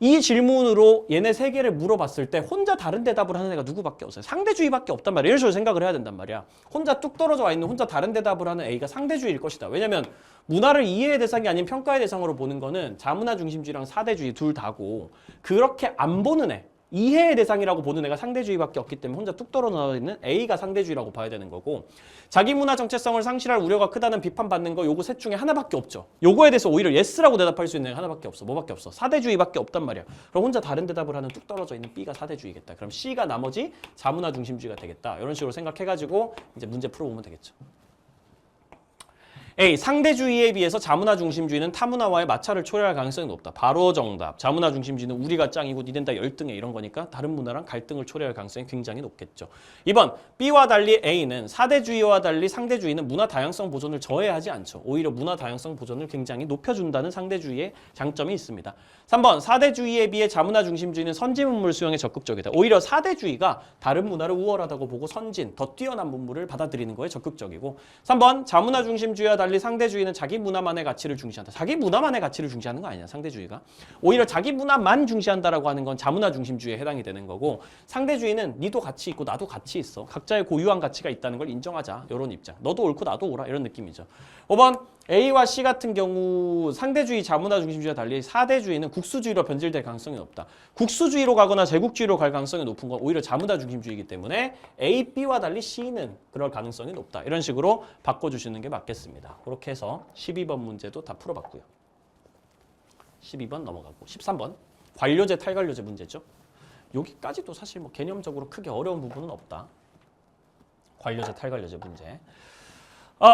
이 질문으로 얘네 세 개를 물어봤을 때 혼자 다른 대답을 하는 애가 누구밖에 없어요. 상대주의밖에 없단 말이야. 이런 식으로 생각을 해야 된단 말이야. 혼자 뚝 떨어져 와 있는 혼자 다른 대답을 하는 A가 상대주의일 것이다. 왜냐면 문화를 이해의 대상이 아닌 평가의 대상으로 보는 거는 자문화 중심주의랑 사대주의 둘 다고 그렇게 안 보는 애. 이해의 대상이라고 보는 애가 상대주의밖에 없기 때문에 혼자 뚝 떨어져 있는 A가 상대주의라고 봐야 되는 거고 자기 문화 정체성을 상실할 우려가 크다는 비판받는 거 요거 셋 중에 하나밖에 없죠. 요거에 대해서 오히려 yes라고 대답할 수 있는 애가 하나밖에 없어. 뭐밖에 없어? 사대주의밖에 없단 말이야. 그럼 혼자 다른 대답을 하는 뚝 떨어져 있는 B가 사대주의겠다. 그럼 C가 나머지 자문화 중심주의가 되겠다. 이런 식으로 생각해가지고 이제 문제 풀어보면 되겠죠. A. 상대주의에 비해서 자문화 중심주의는 타문화와의 마찰을 초래할 가능성이 높다. 바로 정답. 자문화 중심주의는 우리가 짱이고 니넨 다 열등해 이런 거니까 다른 문화랑 갈등을 초래할 가능성이 굉장히 높겠죠. 2번. B와 달리 A는 사대주의와 달리 상대주의는 문화 다양성 보존을 저해하지 않죠. 오히려 문화 다양성 보존을 굉장히 높여준다는 상대주의의 장점이 있습니다. 3번. 사대주의에 비해 자문화 중심주의는 선진 문물 수용에 적극적이다. 오히려 사대주의가 다른 문화를 우월하다고 보고 선진, 더 뛰어난 문물을 받아들이는 거에 적극적이고 3번. 자문화 중심주의와 달리 상대주의는 자기 문화만의 가치를 중시한다. 자기 문화만의 가치를 중시하는 거 아니냐, 상대주의가. 오히려 자기 문화만 중시한다라고 하는 건 자문화 중심주의에 해당이 되는 거고 상대주의는 니도 가치 있고 나도 가치 있어. 각자의 고유한 가치가 있다는 걸 인정하자. 이런 입장. 너도 옳고 나도 옳아. 이런 느낌이죠. 5번. A와 C 같은 경우 상대주의, 자문화 중심주의와 달리 사대주의는 국수주의로 변질될 가능성이 높다. 국수주의로 가거나 제국주의로 갈 가능성이 높은 건 오히려 자문화 중심주의이기 때문에 A, B와 달리 C는 그럴 가능성이 높다. 이런 식으로 바꿔주시는 게 맞겠습니다. 그렇게 해서 12번 문제도 다 풀어봤고요. 12번 넘어가고 13번 관료제, 탈관료제 문제죠. 여기까지도 사실 뭐 개념적으로 크게 어려운 부분은 없다. 관료제, 탈관료제 문제.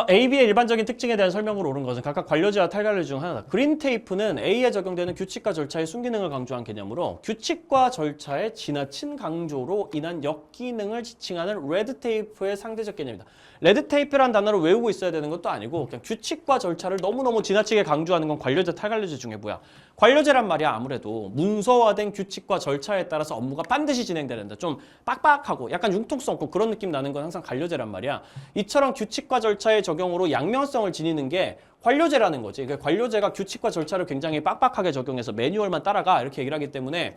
A, B의 일반적인 특징에 대한 설명으로 옳은 것은 각각 관료제와 탈관료제 중 하나다. 그린 테이프는 A에 적용되는 규칙과 절차의 순기능을 강조한 개념으로 규칙과 절차의 지나친 강조로 인한 역기능을 지칭하는 레드 테이프의 상대적 개념이다. 레드 테이프란 단어를 외우고 있어야 되는 것도 아니고 그냥 규칙과 절차를 너무너무 지나치게 강조하는 건 관료제, 탈관료제 중에 뭐야? 관료제란 말이야. 아무래도 문서화된 규칙과 절차에 따라서 업무가 반드시 진행되는데 좀 빡빡하고 약간 융통성 없고 그런 느낌 나는 건 항상 관료제란 말이야. 이처럼 규칙과 절차의 적용으로 양면성을 지니는 게 관료제라는 거지. 그러니까 관료제가 규칙과 절차를 굉장히 빡빡하게 적용해서 매뉴얼만 따라가 이렇게 얘기를 하기 때문에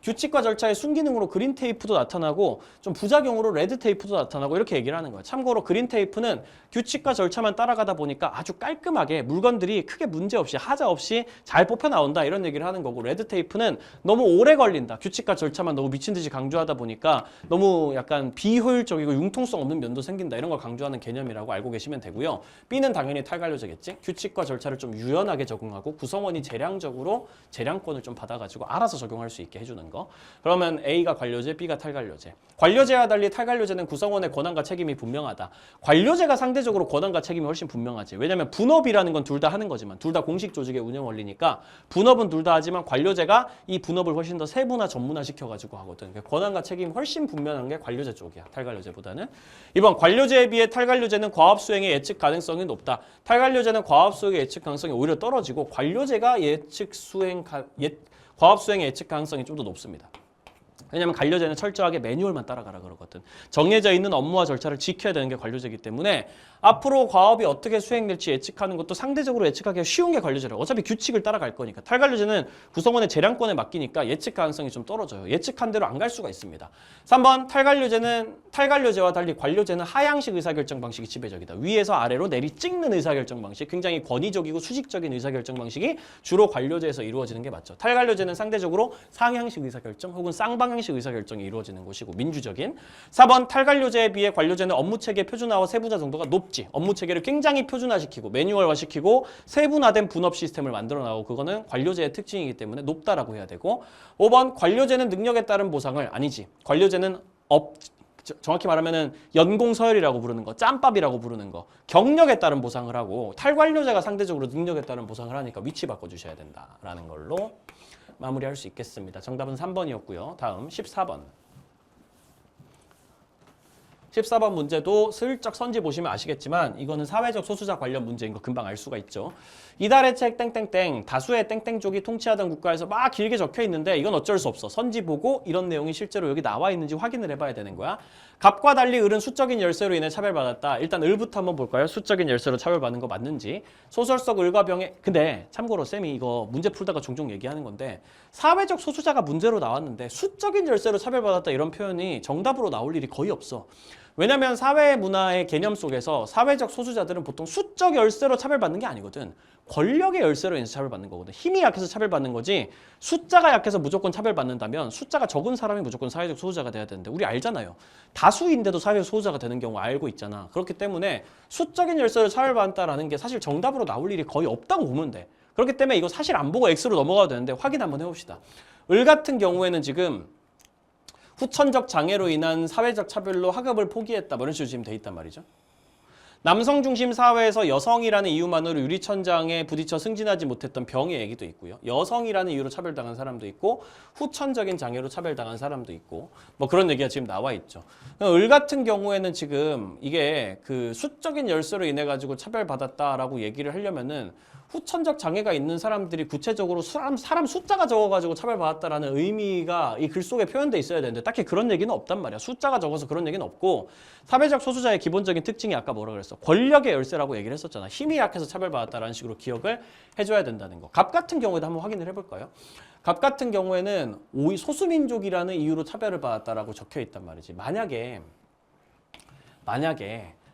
규칙과 절차의 순기능으로 그린 테이프도 나타나고 좀 부작용으로 레드 테이프도 나타나고 이렇게 얘기를 하는 거예요. 참고로 그린 테이프는 규칙과 절차만 따라가다 보니까 아주 깔끔하게 물건들이 크게 문제 없이 하자 없이 잘 뽑혀 나온다 이런 얘기를 하는 거고 레드 테이프는 너무 오래 걸린다. 규칙과 절차만 너무 미친 듯이 강조하다 보니까 너무 약간 비효율적이고 융통성 없는 면도 생긴다. 이런 걸 강조하는 개념이라고 알고 계시면 되고요. B는 당연히 탈관료제겠지. 규칙과 절차를 좀 유연하게 적용하고 구성원이 재량적으로 재량권을 좀 받아가지고 알아서 적용할 수 있게 해주는 거. 그러면 A가 관료제, B가 탈관료제. 관료제와 달리 탈관료제는 구성원의 권한과 책임이 분명하다. 관료제가 상대적으로 권한과 책임이 훨씬 분명하지. 왜냐하면 분업이라는 건 둘 다 하는 거지만 둘 다 공식 조직의 운영 원리니까 분업은 둘 다 하지만 관료제가 이 분업을 훨씬 더 세분화, 전문화 시켜가지고 하거든. 그러니까 권한과 책임이 훨씬 분명한 게 관료제 쪽이야. 탈관료제보다는. 이번 관료제에 비해 탈관료제는 과업 수행의 예측 가능성이 높다. 탈관료제는 과업 수행의 예측 가능성이 오히려 떨어지고 관료제가 과업 수행의 예측 가능성이 좀 더 높습니다. 왜냐하면 관료제는 철저하게 매뉴얼만 따라가라 그러거든. 정해져 있는 업무와 절차를 지켜야 되는 게 관료제이기 때문에 앞으로 과업이 어떻게 수행될지 예측하는 것도 상대적으로 예측하기가 쉬운 게 관료제라고. 어차피 규칙을 따라갈 거니까. 탈관료제는 구성원의 재량권에 맡기니까 예측 가능성이 좀 떨어져요. 예측한 대로 안 갈 수가 있습니다. 3번 탈관료제와 달리 관료제는 하향식 의사결정 방식이 지배적이다. 위에서 아래로 내리 찍는 의사결정 방식, 굉장히 권위적이고 수직적인 의사결정 방식이 주로 관료제에서 이루어지는 게 맞죠. 탈관료제는 상대적으로 상향식 의사결정 혹은 쌍방향식 의사결정이 이루어지는 것이고 민주적인. 4번 탈관료제에 비해 관료제는 업무체계 표준화와 세부화 정도가 높지. 업무체계를 굉장히 표준화시키고 매뉴얼화시키고 세분화된 분업 시스템을 만들어 나오고 그거는 관료제의 특징이기 때문에 높다라고 해야 되고 5번 관료제는 능력에 따른 보상을 아니지. 관료제는 정확히 말하면은 연공서열이라고 부르는 거, 짬밥이라고 부르는 거, 경력에 따른 보상을 하고 탈관료제가 상대적으로 능력에 따른 보상을 하니까 위치 바꿔주셔야 된다라는 걸로 마무리할 수 있겠습니다. 정답은 3번이었고요. 다음 14번. 14번 문제도 슬쩍 선지 보시면 아시겠지만 이거는 사회적 소수자 관련 문제인 거 금방 알 수가 있죠. 이달의 책 땡땡땡 다수의 땡땡족이 통치하던 국가에서 막 길게 적혀 있는데 이건 어쩔 수 없어. 선지 보고 이런 내용이 실제로 여기 나와 있는지 확인을 해봐야 되는 거야. 갑과 달리 을은 수적인 열쇠로 인해 차별받았다. 일단 을부터 한번 볼까요? 수적인 열쇠로 차별받는 거 맞는지. 소설 속 을과 병의 근데 참고로 쌤이 이거 문제 풀다가 종종 얘기하는 건데 사회적 소수자가 문제로 나왔는데 수적인 열쇠로 차별받았다 이런 표현이 정답으로 나올 일이 거의 없어. 왜냐면 사회 문화의 개념 속에서 사회적 소수자들은 보통 수적 열쇠로 차별받는 게 아니거든. 권력의 열쇠로 인해서 차별받는 거거든. 힘이 약해서 차별받는 거지 숫자가 약해서 무조건 차별받는다면 숫자가 적은 사람이 무조건 사회적 소수자가 돼야 되는데 우리 알잖아요. 다수인데도 사회적 소수자가 되는 경우 알고 있잖아. 그렇기 때문에 수적인 열쇠로 차별받았다라는 게 사실 정답으로 나올 일이 거의 없다고 보면 돼. 그렇기 때문에 이거 사실 안 보고 X로 넘어가도 되는데 확인 한번 해봅시다. 을 같은 경우에는 지금 후천적 장애로 인한 사회적 차별로 학업을 포기했다. 뭐 이런 식으로 지금 돼 있단 말이죠. 남성 중심 사회에서 여성이라는 이유만으로 유리천장에 부딪혀 승진하지 못했던 병의 얘기도 있고요. 여성이라는 이유로 차별당한 사람도 있고 후천적인 장애로 차별당한 사람도 있고 뭐 그런 얘기가 지금 나와 있죠. 을 같은 경우에는 지금 이게 그 수적인 열쇠로 인해 가지고 차별받았다라고 얘기를 하려면은 후천적 장애가 있는 사람들이 구체적으로 사람 숫자가 적어가지고 차별받았다라는 의미가 이 글 속에 표현돼 있어야 되는데 딱히 그런 얘기는 없단 말이야. 숫자가 적어서 그런 얘기는 없고 사회적 소수자의 기본적인 특징이 아까 뭐라 그랬어? 권력의 열쇠라고 얘기를 했었잖아. 힘이 약해서 차별받았다라는 식으로 기억을 해줘야 된다는 거. 갑 같은 경우에도 한번 확인을 해볼까요? 갑 같은 경우에는 소수민족이라는 이유로 차별을 받았다라고 적혀 있단 말이지. 만약에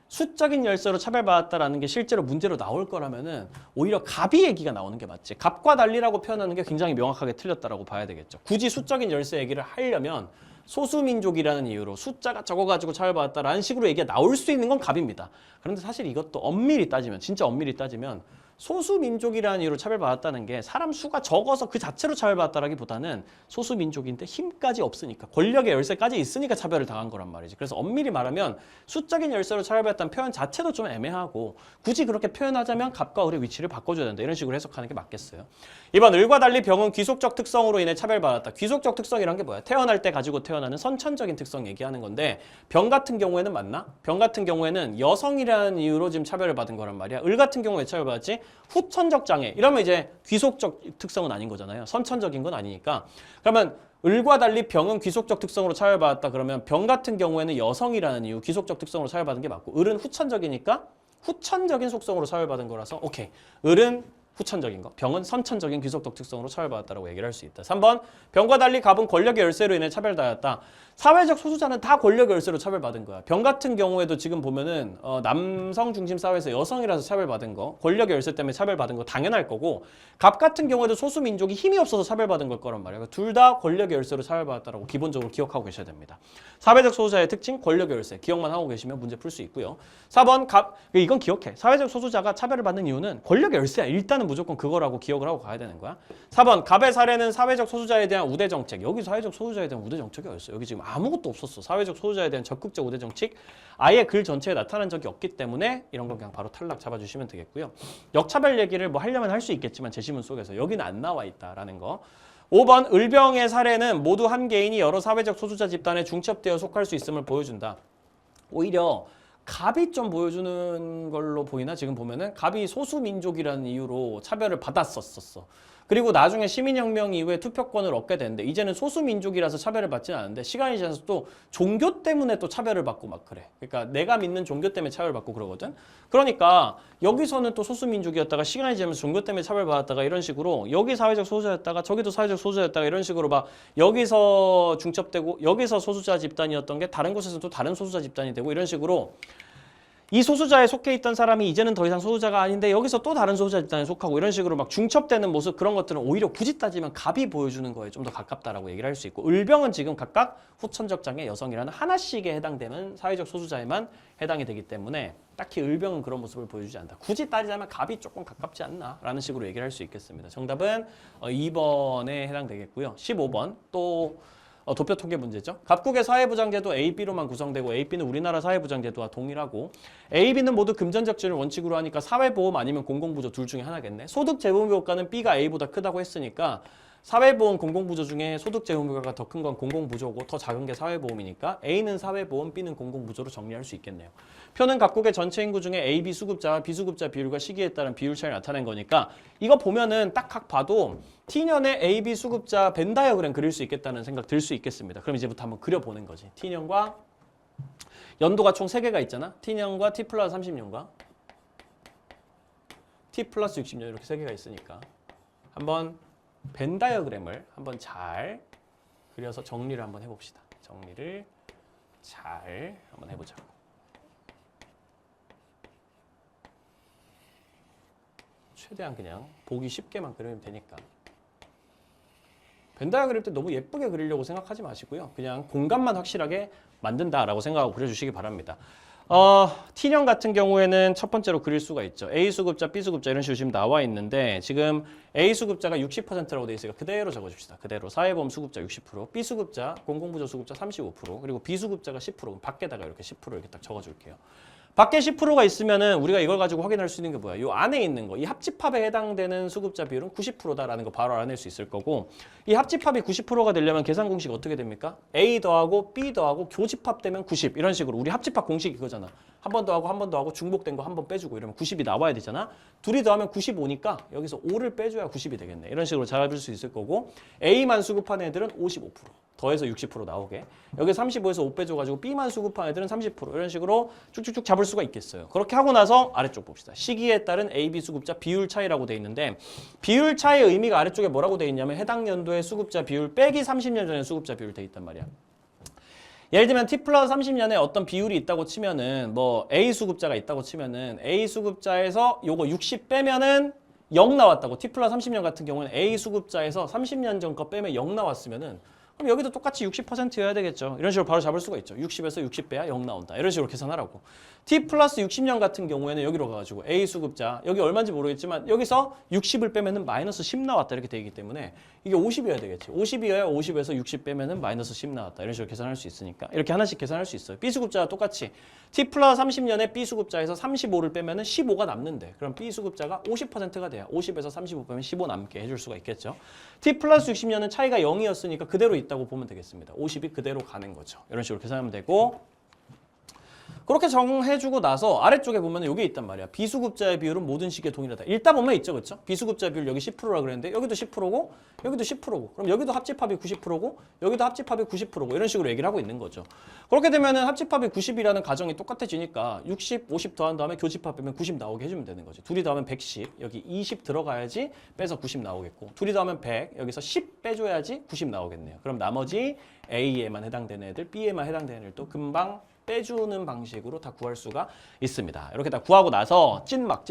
수적인 열쇠로 차별받았다라는 게 실제로 문제로 나올 거라면은 오히려 갑이 얘기가 나오는 게 맞지. 갑과 달리라고 표현하는 게 굉장히 명확하게 틀렸다라고 봐야 되겠죠. 굳이 수적인 열쇠 얘기를 하려면 소수민족이라는 이유로 숫자가 적어가지고 차별받았다라는 식으로 얘기가 나올 수 있는 건 갑입니다. 그런데 사실 이것도 엄밀히 따지면, 진짜 엄밀히 따지면 소수민족이라는 이유로 차별받았다는 게 사람 수가 적어서 그 자체로 차별받았다라기보다는 소수민족인데 힘까지 없으니까 권력의 열쇠까지 있으니까 차별을 당한 거란 말이지. 그래서 엄밀히 말하면 수적인 열쇠로 차별받았다는 표현 자체도 좀 애매하고 굳이 그렇게 표현하자면 갑과 을의 위치를 바꿔줘야 된다. 이런 식으로 해석하는 게 맞겠어요. 이번 을과 달리 병은 귀속적 특성으로 인해 차별받았다. 귀속적 특성이란 게 뭐야? 태어날 때 가지고 태어나는 선천적인 특성 얘기하는 건데 병 같은 경우에는 맞나? 병 같은 경우에는 여성이라는 이유로 지금 차별을 받은 거란 말이야. 을 같은 경우에 차별받았지? 후천적 장애 이러면 이제 귀속적 특성은 아닌 거잖아요. 선천적인 건 아니니까. 그러면 을과 달리 병은 귀속적 특성으로 차별받았다 그러면 병 같은 경우에는 여성이라는 이유 귀속적 특성으로 차별받은 게 맞고 을은 후천적이니까 후천적인 속성으로 차별받은 거라서 오케이. 을은 후천적인 거, 병은 선천적인 귀속적 특성으로 차별받았다고 얘기를 할 수 있다. 3번, 병과 달리 갑은 권력의 열쇠로 인해 차별당했다. 사회적 소수자는 다 권력의 열쇠로 차별받은 거야. 병 같은 경우에도 지금 보면은 남성 중심 사회에서 여성이라서 차별받은 거, 권력의 열쇠 때문에 차별받은 거 당연할 거고 갑 같은 경우에도 소수민족이 힘이 없어서 차별받은 걸 거란 말이야. 둘 다 권력의 열쇠로 차별받았다고 기본적으로 기억하고 계셔야 됩니다. 사회적 소수자의 특징, 권력의 열쇠. 기억만 하고 계시면 문제 풀 수 있고요. 4번, 이건 기억해. 사회적 소수자가 차별을 받는 이유는 권력의 열쇠야. 일단은 무조건 그거라고 기억을 하고 가야 되는 거야. 4번, 갑의 사례는 사회적 소수자에 대한 우대 정책. 여기 사회적 소수자에 대한 우대 정책이 어딨어? 여기 지금 아무것도 없었어. 사회적 소수자에 대한 적극적 우대 정책 아예 글 전체에 나타난 적이 없기 때문에 이런 건 그냥 바로 탈락 잡아주시면 되겠고요. 역차별 얘기를 뭐 하려면 할 수 있겠지만 제시문 속에서 여기는 안 나와 있다라는 거. 5번, 을병의 사례는 모두 한 개인이 여러 사회적 소수자 집단에 중첩되어 속할 수 있음을 보여준다. 오히려 갑이 좀 보여주는 걸로 보이나? 지금 보면은 갑이 소수민족이라는 이유로 차별을 받았었어. 그리고 나중에 시민혁명 이후에 투표권을 얻게 되는데 이제는 소수민족이라서 차별을 받지는 않은데 시간이 지나서 또 종교 때문에 또 차별을 받고 막 그래. 그러니까 내가 믿는 종교 때문에 차별을 받고 그러거든. 그러니까 여기서는 또 소수민족이었다가 시간이 지나면서 종교 때문에 차별받았다가 이런 식으로 여기 사회적 소수자였다가 저기도 사회적 소수자였다가 이런 식으로 막 여기서 중첩되고 여기서 소수자 집단이었던 게 다른 곳에서 또 다른 소수자 집단이 되고 이런 식으로 이 소수자에 속해 있던 사람이 이제는 더 이상 소수자가 아닌데 여기서 또 다른 소수자 집단에 속하고 이런 식으로 막 중첩되는 모습 그런 것들은 오히려 굳이 따지면 갑이 보여주는 거에 좀 더 가깝다라고 얘기를 할 수 있고 을병은 지금 각각 후천적 장애 여성이라는 하나씩에 해당되는 사회적 소수자에만 해당이 되기 때문에 딱히 을병은 그런 모습을 보여주지 않는다. 굳이 따지자면 갑이 조금 가깝지 않나라는 식으로 얘기를 할 수 있겠습니다. 정답은 2번에 해당되겠고요. 15번 또 도표 통계 문제죠. 각국의 사회보장제도 A, B로만 구성되고 A, B는 우리나라 사회보장제도와 동일하고 A, B는 모두 금전적지를 원칙으로 하니까 사회보험 아니면 공공부조 둘 중에 하나겠네. 소득 재보험 효과는 B가 A보다 크다고 했으니까 사회보험 공공부조 중에 소득 재보험 효과가 더 큰 건 공공부조고 더 작은 게 사회보험이니까 A는 사회보험, B는 공공부조로 정리할 수 있겠네요. 표는 각국의 전체 인구 중에 A, B 수급자와 비수급자 비율과 시기에 따른 비율 차이를 나타낸 거니까 이거 보면은 딱 각 봐도 T년의 A, B 수급자 벤 다이어그램 그릴 수 있겠다는 생각 들 수 있겠습니다. 그럼 이제부터 한번 그려보는 거지. T년과 연도가 총 3개가 있잖아. T년과 T 플러스 30년과 T 플러스 60년 이렇게 3개가 있으니까 한번 벤 다이어그램을 한번 잘 그려서 정리를 한번 해봅시다. 정리를 잘 한번 해보자고. 최대한 그냥 보기 쉽게만 그리면 되니까. 벤 다이어그램 때 너무 예쁘게 그리려고 생각하지 마시고요. 그냥 공간만 확실하게 만든다라고 생각하고 그려주시기 바랍니다. T년 같은 경우에는 첫 번째로 그릴 수가 있죠. A 수급자, B 수급자 이런 식으로 지금 나와 있는데 지금 A 수급자가 60%라고 되어 있으니까 그대로 적어줍시다. 그대로 사회보험 수급자 60%, B 수급자, 공공부조 수급자 35%, 그리고 B 수급자가 10%, 밖에다가 이렇게 10% 이렇게 딱 적어줄게요. 밖에 10%가 있으면은 우리가 이걸 가지고 확인할 수 있는 게 뭐야? 이 안에 있는 거, 이 합집합에 해당되는 수급자 비율은 90%다라는 거 바로 알아낼 수 있을 거고, 이 합집합이 90%가 되려면 계산 공식 어떻게 됩니까? A 더하고 B 더하고 교집합되면 90 이런 식으로 우리 합집합 공식이 그거잖아. 한 번 더하고 한 번 더하고 중복된 거 한 번 빼주고 이러면 90이 나와야 되잖아. 둘이 더하면 95니까 여기서 5를 빼줘야 90이 되겠네. 이런 식으로 잡을 수 있을 거고, A만 수급한 애들은 55%. 더해서 60% 나오게. 여기 35에서 5 빼줘가지고 B만 수급한 애들은 30% 이런 식으로 쭉쭉쭉 잡을 수가 있겠어요. 그렇게 하고 나서 아래쪽 봅시다. 시기에 따른 A, B 수급자 비율 차이라고 돼 있는데, 비율 차이의 의미가 아래쪽에 뭐라고 돼 있냐면 해당 연도의 수급자 비율 빼기 30년 전의 수급자 비율 돼 있단 말이야. 예를 들면 T 플러스 30년에 어떤 비율이 있다고 치면은 뭐 A 수급자가 있다고 치면은 A 수급자에서 요거 60 빼면은 0 나왔다고. T 플러스 30년 같은 경우는 A 수급자에서 30년 전 거 빼면 0 나왔으면은 그럼 여기도 똑같이 60%여야 되겠죠. 이런 식으로 바로 잡을 수가 있죠. 60에서 60 빼야 0 나온다. 이런 식으로 계산하라고. T 플러스 60년 같은 경우에는 여기로 가가지고 A 수급자, 여기 얼마인지 모르겠지만 여기서 60을 빼면은 마이너스 10 나왔다 이렇게 되기 때문에 이게 50이어야 되겠지. 50이어야 50에서 60 빼면은 마이너스 10 나왔다. 이런 식으로 계산할 수 있으니까 이렇게 하나씩 계산할 수 있어요. B 수급자와 똑같이 T 플러스 30년에 B 수급자에서 35를 빼면은 15가 남는데, 그럼 B 수급자가 50%가 돼야 50에서 35 빼면 15 남게 해줄 수가 있겠죠. T 플러스 60년은 차이가 0이었으니까 그대로 있다고 보면 되겠습니다. 50이 그대로 가는 거죠. 이런 식으로 계산하면 되고, 그렇게 정해주고 나서 아래쪽에 보면 여기 있단 말이야. 비수급자의 비율은 모든 시기에 동일하다. 읽다 보면 있죠, 그렇죠? 비수급자 비율 여기 10%라 그랬는데 여기도 10%고 여기도 10%고 그럼 여기도 합집합이 90%고 여기도 합집합이 90%고 이런 식으로 얘기를 하고 있는 거죠. 그렇게 되면은 합집합이 90이라는 가정이 똑같아지니까 60, 50 더한 다음에 교집합 빼면 90 나오게 해주면 되는 거죠. 둘이 더하면 110, 여기 20 들어가야지 빼서 90 나오겠고, 둘이 더하면 100, 여기서 10 빼줘야지 90 나오겠네요. 그럼 나머지 A에만 해당되는 애들, B에만 해당되는 애들도 금방 빼주는 방식으로 다 구할 수가 있습니다. 이렇게 다 구하고 나서 찐막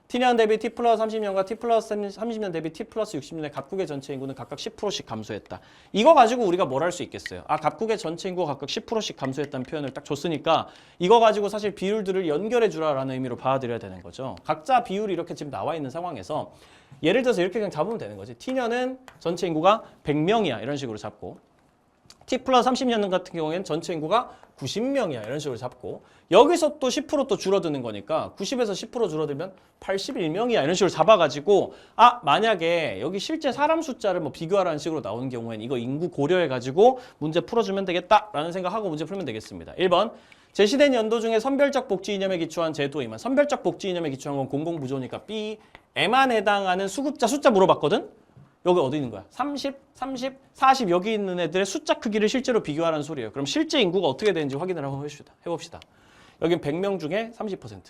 T년 대비 T 플러스 30년과 T 플러스 30년 대비 T 플러스 60년의 각국의 전체 인구는 각각 10%씩 감소했다. 이거 가지고 우리가 뭘 할 수 있겠어요? 아, 각국의 전체 인구가 각각 10%씩 감소했다는 표현을 딱 줬으니까 이거 가지고 사실 비율들을 연결해 주라라는 의미로 받아들여야 되는 거죠. 각자 비율이 이렇게 지금 나와 있는 상황에서 예를 들어서 이렇게 그냥 잡으면 되는 거지. T년은 전체 인구가 100명이야. 이런 식으로 잡고, T 플러스 30년 같은 경우에는 전체 인구가 90명이야. 이런 식으로 잡고, 여기서 또 10% 또 줄어드는 거니까 90에서 10% 줄어들면 81명이야. 이런 식으로 잡아가지고, 아, 만약에 여기 실제 사람 숫자를 뭐 비교하라는 식으로 나오는 경우에는 이거 인구 고려해가지고 문제 풀어주면 되겠다라는 생각하고 문제 풀면 되겠습니다. 1번. 제시된 연도 중에 선별적 복지 이념에 기초한 제도이만. 선별적 복지 이념에 기초한 건 공공부조니까 B에만 해당하는 수급자 숫자 물어봤거든? 여기 어디 있는 거야? 30, 30, 40 여기 있는 애들의 숫자 크기를 실제로 비교하라는 소리예요. 그럼 실제 인구가 어떻게 되는지 확인을 한번 해봅시다. 여기는 100명 중에 30%.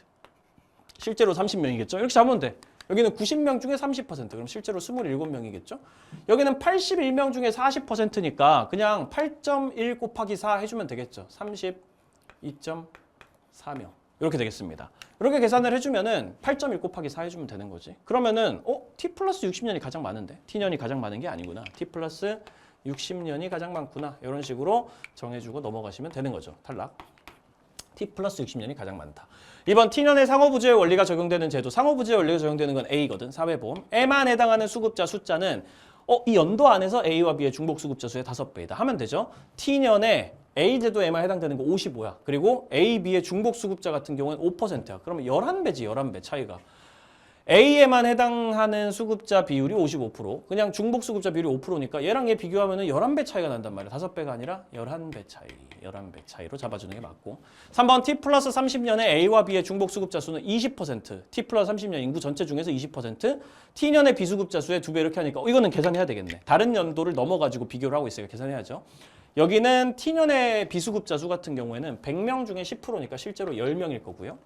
실제로 30명이겠죠? 이렇게 잡으면 돼. 여기는 90명 중에 30%. 그럼 실제로 27명이겠죠? 여기는 81명 중에 40%니까 그냥 8.1 곱하기 4 해주면 되겠죠? 32.4명. 이렇게 되겠습니다. 이렇게 계산을 해주면은 8.1 곱하기 4 해주면 되는 거지. 그러면은 T 플러스 60년이 가장 많은데 T년이 가장 많은 게 아니구나. T 플러스 60년이 가장 많구나. 이런 식으로 정해주고 넘어가시면 되는 거죠. 탈락. T 플러스 60년이 가장 많다. 이번 T년의 상호부조의 원리가 적용되는 제도. 상호부조의 원리가 적용되는 건 A거든. 사회보험. 에만 해당하는 수급자 숫자는 이 연도 안에서 A와 B의 중복 수급자 수의 5배이다. 하면 되죠. T년에 A 제도에만 해당되는 거 55야. 그리고 A, B의 중복 수급자 같은 경우는 5%야. 그러면 11배지, 11배 차이가. A에만 해당하는 수급자 비율이 55%. 그냥 중복 수급자 비율이 5%니까 얘랑 얘 비교하면 11배 차이가 난단 말이야. 5배가 아니라 11배 차이. 11배 차이로 잡아주는 게 맞고. 3번 T 플러스 30년에 A와 B의 중복 수급자 수는 20%. T 플러스 30년 인구 전체 중에서 20%. T년의 비수급자 수의 2배 이렇게 하니까 이거는 계산해야 되겠네. 다른 연도를 넘어가지고 비교를 하고 있으니까 계산해야죠. 여기는 T년의 비수급자 수 같은 경우에는 100명 중에 10%니까 실제로 10명일 거고요.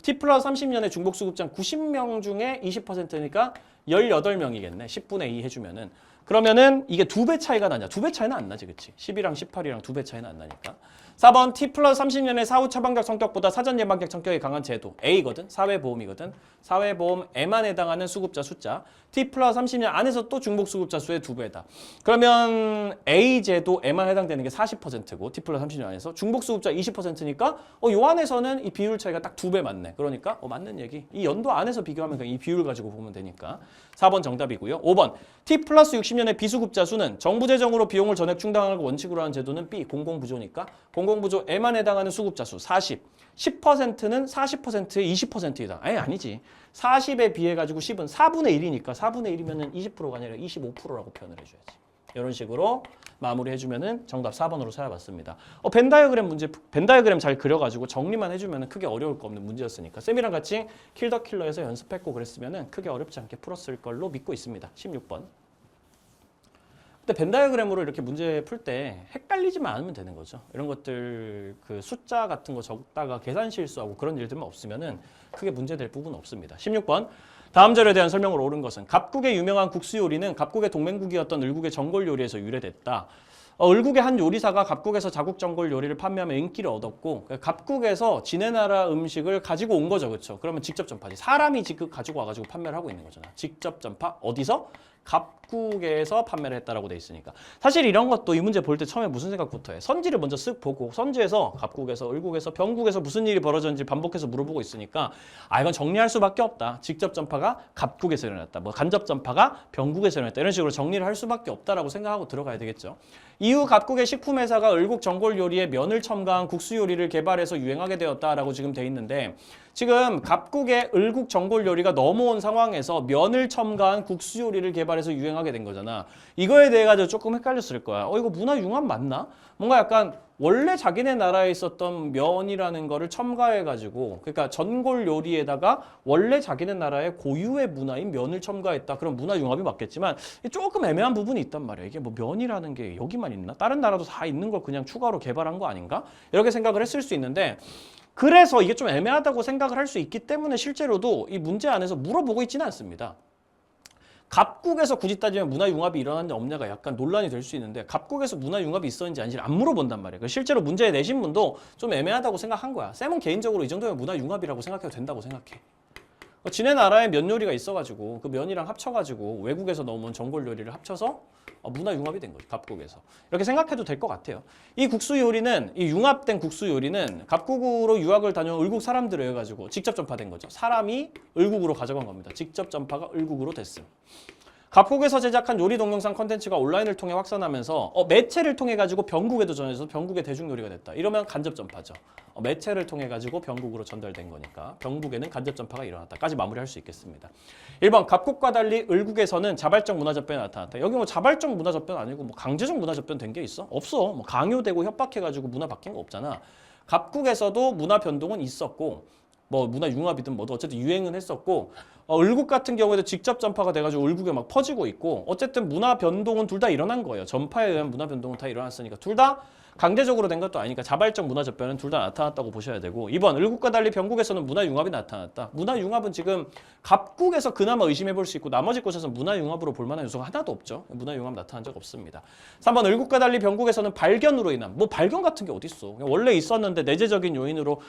T 플러스 30년의 중복수급자 90명 중에 20%니까 18명이겠네. 10분의 2 해주면은. 그러면은 이게 2배 차이가 나냐? 2배 차이는 안 나지, 그치? 10이랑 18이랑 2배 차이는 안 나니까. 4번 T 플러스 30년의 사후 처방적 성격보다 사전 예방적 성격이 강한 제도. A거든. 사회보험이거든. 사회보험에만 해당하는 수급자 숫자. T 플러스 30년 안에서 또 중복수급자 수의 2배다. 그러면 A 제도에만 해당되는 게 40%고 T 플러스 30년 안에서 중복수급자 20%니까 요 안에서는 이 비율 차이가 딱 2배 맞네. 그러니까 맞는 얘기. 이 연도 안에서 비교하면 그냥 이 비율 가지고 보면 되니까 4번 정답이고요. 5번 T 플러스 60년의 비수급자 수는 정부 재정으로 비용을 전액 충당하고 원칙으로 하는 제도는 B 공공부조니까 공공부조에만 해당하는 수급자 수 40. 10%는 40%의 20%이다. 아니지. 40에 비해 가지고 10은 4분의 1이니까 4분의 1이면은 20%가 아니라 25%라고 표현을 해줘야지. 이런 식으로 마무리해주면은 정답 4번으로 찾아봤습니다. 벤다이어그램 잘 그려가지고 정리만 해주면은 크게 어려울 거 없는 문제였으니까 쌤이랑 같이 킬더킬러에서 연습했고 그랬으면은 크게 어렵지 않게 풀었을 걸로 믿고 있습니다. 16번. 근데 벤다이어그램으로 이렇게 문제 풀 때 헷갈리지만 않으면 되는 거죠. 이런 것들 그 숫자 같은 거 적다가 계산 실수하고 그런 일들만 없으면은 크게 문제될 부분은 없습니다. 16번. 다음 자료에 대한 설명을 옳은 것은 갑국의 유명한 국수 요리는 갑국의 동맹국이었던 을국의 전골 요리에서 유래됐다. 을국의 한 요리사가 갑국에서 자국 전골 요리를 판매하며 인기를 얻었고 갑국에서 지네 나라 음식을 가지고 온 거죠. 그렇죠? 그러면 직접 전파지. 사람이 지금 가지고 와가지고 판매를 하고 있는 거잖아. 직접 전파 어디서? 갑국에서 판매를 했다라고 돼 있으니까. 사실 이런 것도 이 문제 볼 때 처음에 무슨 생각부터 해? 선지를 먼저 쓱 보고 선지에서 갑국에서, 을국에서, 병국에서 무슨 일이 벌어졌는지 반복해서 물어보고 있으니까 이건 정리할 수밖에 없다. 직접 전파가 갑국에서 일어났다. 뭐 간접 전파가 병국에서 일어났다. 이런 식으로 정리를 할 수밖에 없다라고 생각하고 들어가야 되겠죠. 이후 갑국의 식품회사가 을국 전골 요리에 면을 첨가한 국수 요리를 개발해서 유행하게 되었다라고 지금 돼 있는데 지금 갑국의 을국 전골 요리가 넘어온 상황에서 면을 첨가한 국수 요리를 개발해서 유행하게 된 거잖아. 이거에 대해 가지고 조금 헷갈렸을 거야. 이거 문화 융합 맞나? 뭔가 약간 원래 자기네 나라에 있었던 면이라는 거를 첨가해 가지고 그러니까 전골 요리에다가 원래 자기네 나라의 고유의 문화인 면을 첨가했다. 그럼 문화 융합이 맞겠지만 조금 애매한 부분이 있단 말이야. 이게 뭐 면이라는 게 여기만 있나? 다른 나라도 다 있는 걸 그냥 추가로 개발한 거 아닌가? 이렇게 생각을 했을 수 있는데 그래서 이게 좀 애매하다고 생각을 할 수 있기 때문에 실제로도 이 문제 안에서 물어보고 있지는 않습니다. 갑국에서 굳이 따지면 문화융합이 일어났냐 없냐가 약간 논란이 될 수 있는데 갑국에서 문화융합이 있었는지 아닌지를 안 물어본단 말이에요. 실제로 문제에 내신 분도 좀 애매하다고 생각한 거야. 쌤은 개인적으로 이 정도면 문화융합이라고 생각해도 된다고 생각해. 지네 나라에 면 요리가 있어가지고 그 면이랑 합쳐가지고 외국에서 넣어온 전골 요리를 합쳐서 문화융합이 된 거죠. 갑국에서. 이렇게 생각해도 될 것 같아요. 이 국수 요리는 이 융합된 국수 요리는 갑국으로 유학을 다녀온 을국 사람들을 해가지고 직접 전파된 거죠. 사람이 을국으로 가져간 겁니다. 직접 전파가 을국으로 됐음. 갑국에서 제작한 요리 동영상 컨텐츠가 온라인을 통해 확산하면서 매체를 통해 가지고 병국에도 전해져서 병국의 대중 요리가 됐다. 이러면 간접 전파죠. 매체를 통해 가지고 병국으로 전달된 거니까 병국에는 간접 전파가 일어났다까지 마무리할 수 있겠습니다. 1번 갑국과 달리 을국에서는 자발적 문화 접변이 나타났다. 여기 뭐 자발적 문화 접변 아니고 뭐 강제적 문화 접변 된 게 있어? 없어. 뭐 강요되고 협박해 가지고 문화 바뀐 거 없잖아. 갑국에서도 문화 변동은 있었고 뭐 문화 융합이든 뭐든 어쨌든 유행은 했었고 을국 같은 경우에도 직접 전파가 돼가지고 을국에 막 퍼지고 있고 어쨌든 문화 변동은 둘 다 일어난 거예요. 전파에 의한 문화 변동은 다 일어났으니까 둘 다 강제적으로 된 것도 아니니까 자발적 문화 접변은 둘 다 나타났다고 보셔야 되고 2번 을국과 달리 병국에서는 문화 융합이 나타났다. 문화 융합은 지금 갑국에서 그나마 의심해 볼 수 있고 나머지 곳에서는 문화 융합으로 볼 만한 요소가 하나도 없죠. 문화 융합 나타난 적 없습니다. 3번 을국과 달리 병국에서는 발견으로 인한 뭐 발견 같은 게 어디 있어. 원래 있었는데 내재적인 요인으로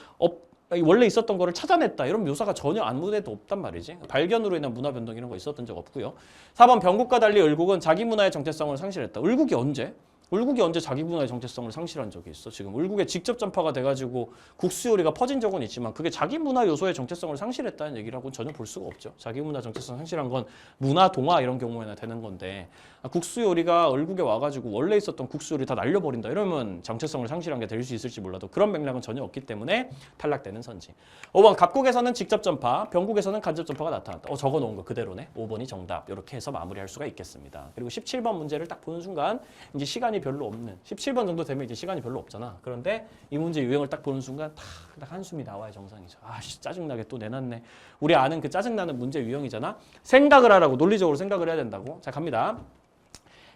원래 있었던 거를 찾아냈다. 이런 묘사가 전혀 아무데도 없단 말이지. 발견으로 인한 문화 변동 이런 거 있었던 적 없고요. 4번 병국과 달리 을국은 자기 문화의 정체성을 상실했다. 을국이 언제? 을국이 언제 자기 문화의 정체성을 상실한 적이 있어? 지금 을국에 직접 전파가 돼가지고 국수 요리가 퍼진 적은 있지만 그게 자기 문화 요소의 정체성을 상실했다는 얘기라고는 전혀 볼 수가 없죠. 자기 문화 정체성 상실한 건 문화 동화 이런 경우에나 되는 건데 국수 요리가 을국에 와가지고 원래 있었던 국수 요리 다 날려버린다 이러면 정체성을 상실한 게 될 수 있을지 몰라도 그런 맥락은 전혀 없기 때문에 탈락되는 선지. 5번 갑국에서는 직접 전파, 병국에서는 간접 전파가 나타났다. 적어놓은 거 그대로네. 5번이 정답. 이렇게 해서 마무리할 수가 있겠습니다. 그리고 17번 문제를 딱 보는 순간 이제 시간이 별로 없는 17번 정도 되면 이제 시간이 별로 없잖아. 그런데 이 문제 유형을 딱 보는 순간 딱 한숨이 나와야 정상이죠. 짜증나게 또 내놨네. 우리 아는 그 짜증나는 문제 유형이잖아. 생각을 하라고 논리적으로 생각을 해야 된다고. 자 갑니다.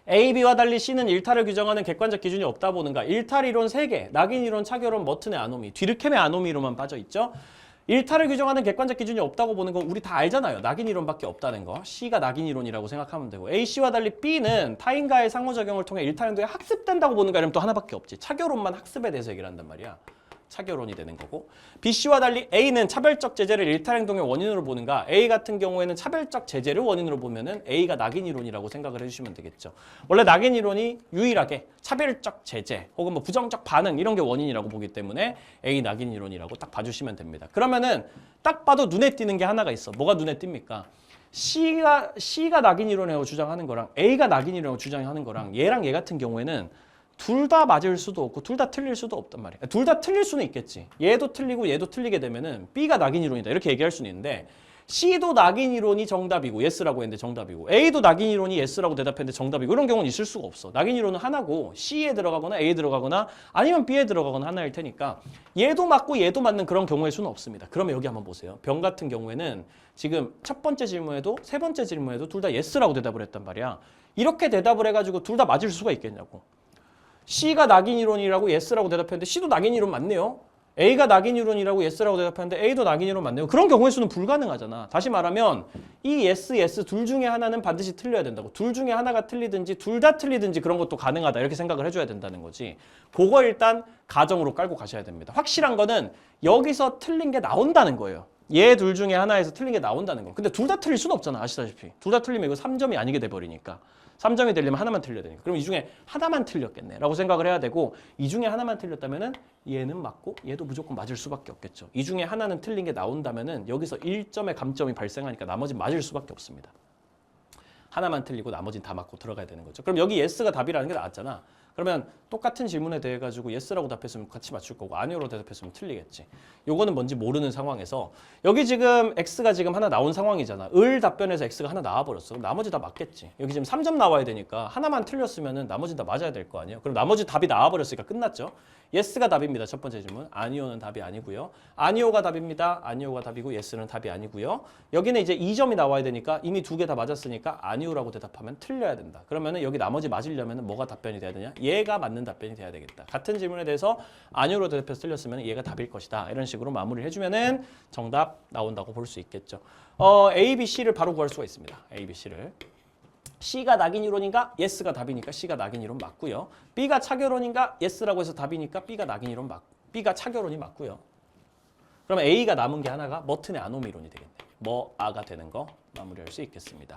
A, B와 달리 C는 일탈을 규정하는 객관적 기준이 없다 보는가. 일탈 이론 3개, 낙인 이론, 차결론, 머튼의 아노미, 뒤르켐의 아노미로만 빠져있죠. 일탈을 규정하는 객관적 기준이 없다고 보는 건 우리 다 알잖아요. 낙인 이론밖에 없다는 거. C가 낙인 이론이라고 생각하면 되고 A, C와 달리 B는 타인과의 상호작용을 통해 일탈 행동이 학습된다고 보는가 이러면 또 하나밖에 없지. 차결론만 학습에 대해서 얘기를 한단 말이야. 차결론이 되는 거고 B, C와 달리 A는 차별적 제재를 일탈 행동의 원인으로 보는가 A 같은 경우에는 차별적 제재를 원인으로 보면은 A가 낙인 이론이라고 생각을 해주시면 되겠죠. 원래 낙인 이론이 유일하게 차별적 제재 혹은 뭐 부정적 반응 이런 게 원인이라고 보기 때문에 A 낙인 이론이라고 딱 봐주시면 됩니다. 그러면은 딱 봐도 눈에 띄는 게 하나가 있어. 뭐가 눈에 띕니까? C가 낙인 이론이라고 주장하는 거랑 A가 낙인 이론이라고 주장하는 거랑 얘랑 얘 같은 경우에는 둘 다 맞을 수도 없고 둘 다 틀릴 수도 없단 말이야. 둘 다 틀릴 수는 있겠지. 얘도 틀리고 얘도 틀리게 되면은 B가 낙인 이론이다 이렇게 얘기할 수는 있는데 C도 낙인 이론이 정답이고 yes라고 했는데 정답이고 A도 낙인 이론이 yes라고 대답했는데 정답이고 이런 경우는 있을 수가 없어. 낙인 이론은 하나고 C에 들어가거나 A에 들어가거나 아니면 B에 들어가거나 하나일 테니까 얘도 맞고 얘도 맞는 그런 경우의 수는 없습니다. 그러면 여기 한번 보세요. 병 같은 경우에는 지금 첫 번째 질문에도 세 번째 질문에도 둘 다 yes라고 대답을 했단 말이야. 이렇게 대답을 해가지고 둘 다 맞을 수가 있겠냐고. C가 낙인 이론이라고 yes라고 대답했는데 C도 낙인 이론 맞네요. A가 낙인 이론이라고 yes라고 대답하는데 A도 낙인 이론 맞네요. 그런 경우의 수는 불가능하잖아. 다시 말하면 이 yes 둘 중에 하나는 반드시 틀려야 된다고. 둘 중에 하나가 틀리든지 둘 다 틀리든지 그런 것도 가능하다. 이렇게 생각을 해줘야 된다는 거지. 그거 일단 가정으로 깔고 가셔야 됩니다. 확실한 거는 여기서 틀린 게 나온다는 거예요. 얘 둘 중에 하나에서 틀린 게 나온다는 거. 근데 둘 다 틀릴 수는 없잖아. 아시다시피. 둘 다 틀리면 이거 3점이 아니게 돼버리니까. 3점이 되려면 하나만 틀려야 되니까. 그럼 이 중에 하나만 틀렸겠네 라고 생각을 해야 되고 이 중에 하나만 틀렸다면은 얘는 맞고 얘도 무조건 맞을 수밖에 없겠죠. 이 중에 하나는 틀린 게 나온다면은 여기서 1점의 감점이 발생하니까 나머지는 맞을 수밖에 없습니다. 하나만 틀리고 나머지는 다 맞고 들어가야 되는 거죠. 그럼 여기 yes가 답이라는 게 나왔잖아. 그러면 똑같은 질문에 대해 가지고 yes라고 답했으면 같이 맞출 거고 아니오로 대답했으면 틀리겠지. 요거는 뭔지 모르는 상황에서 여기 지금 x가 지금 하나 나온 상황이잖아. 을 답변에서 x가 하나 나와버렸어. 그럼 나머지 다 맞겠지. 여기 지금 3점 나와야 되니까 하나만 틀렸으면은 나머지 다 맞아야 될 거 아니에요. 그럼 나머지 답이 나와버렸으니까 끝났죠. yes가 답입니다. 첫 번째 질문. 아니오는 답이 아니고요. 아니오가 답입니다. 아니오가 답이고 yes는 답이 아니고요. 여기는 이제 2점이 나와야 되니까 이미 두 개 다 맞았으니까 아니오라고 대답하면 틀려야 된다. 그러면은 여기 나머지 맞으려면은 뭐가 답변이 돼야 되냐? 얘가 맞는 답변이 돼야 되겠다. 같은 질문에 대해서 아니오로 대답해서 틀렸으면 얘가 답일 것이다. 이런 식으로 마무리를 해주면은 정답 나온다고 볼 수 있겠죠. A, B, C를 바로 구할 수가 있습니다. A, B, C를. C가 낙인 이론인가? yes가 답이니까 C가 낙인 이론 맞고요. B가 차결론인가? yes라고 해서 답이니까 B가 낙인 이론 B가 차결론이 맞고요. 그러면 A가 남은 게 하나가 머튼의 아노미 이론이 되겠네. 뭐아가 되는 거 마무리할 수 있겠습니다.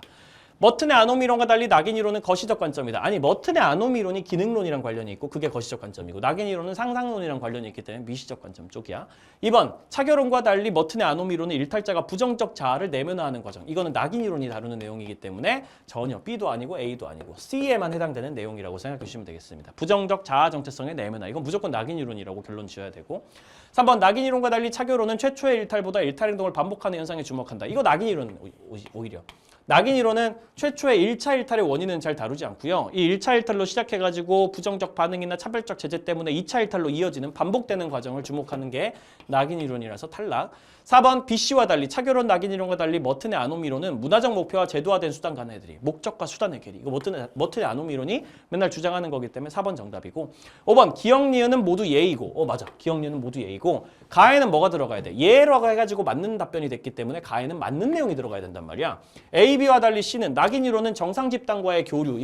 머튼의 아노미 이론과 달리 낙인 이론은 거시적 관점이다. 아니 머튼의 아노미 이론이 기능론이랑 관련이 있고 그게 거시적 관점이고 낙인 이론은 상상론이랑 관련이 있기 때문에 미시적 관점 쪽이야. 2번 차결론과 달리 머튼의 아노미 이론은 일탈자가 부정적 자아를 내면화하는 과정. 이거는 낙인 이론이 다루는 내용이기 때문에 전혀 B도 아니고 A도 아니고 C에만 해당되는 내용이라고 생각해 주시면 되겠습니다. 부정적 자아 정체성의 내면화. 이건 무조건 낙인 이론이라고 결론 지어야 되고 3번 낙인 이론과 달리 차결론은 최초의 일탈보다 일탈 행동을 반복하는 현상에 주목한다. 이거 낙인 이론 오히려. 낙인 이론은 최초의 1차 일탈의 원인은 잘 다루지 않고요. 이 1차 일탈로 시작해가지고 부정적 반응이나 차별적 제재 때문에 2차 일탈로 이어지는 반복되는 과정을 주목하는 게 낙인 이론이라서 탈락. 4번 BC와 달리 차결론 낙인 이론과 달리 머튼의 아노미 이론은 문화적 목표와 제도화된 수단 간의 애들이 목적과 수단의 괴리. 이거 머튼의 아노미 이론이 맨날 주장하는 거기 때문에 4번 정답이고 5번 기억 니은은 모두 예이고 맞아. 기억 니은은 모두 예이고 가에는 뭐가 들어가야 돼? 예라고 해가지고 맞는 답변이 됐기 때문에 가에는 맞는 내용이 들어가야 된단 말이야. A, B와 달리 C는 낙인 이론은 정상 집단과의 교류.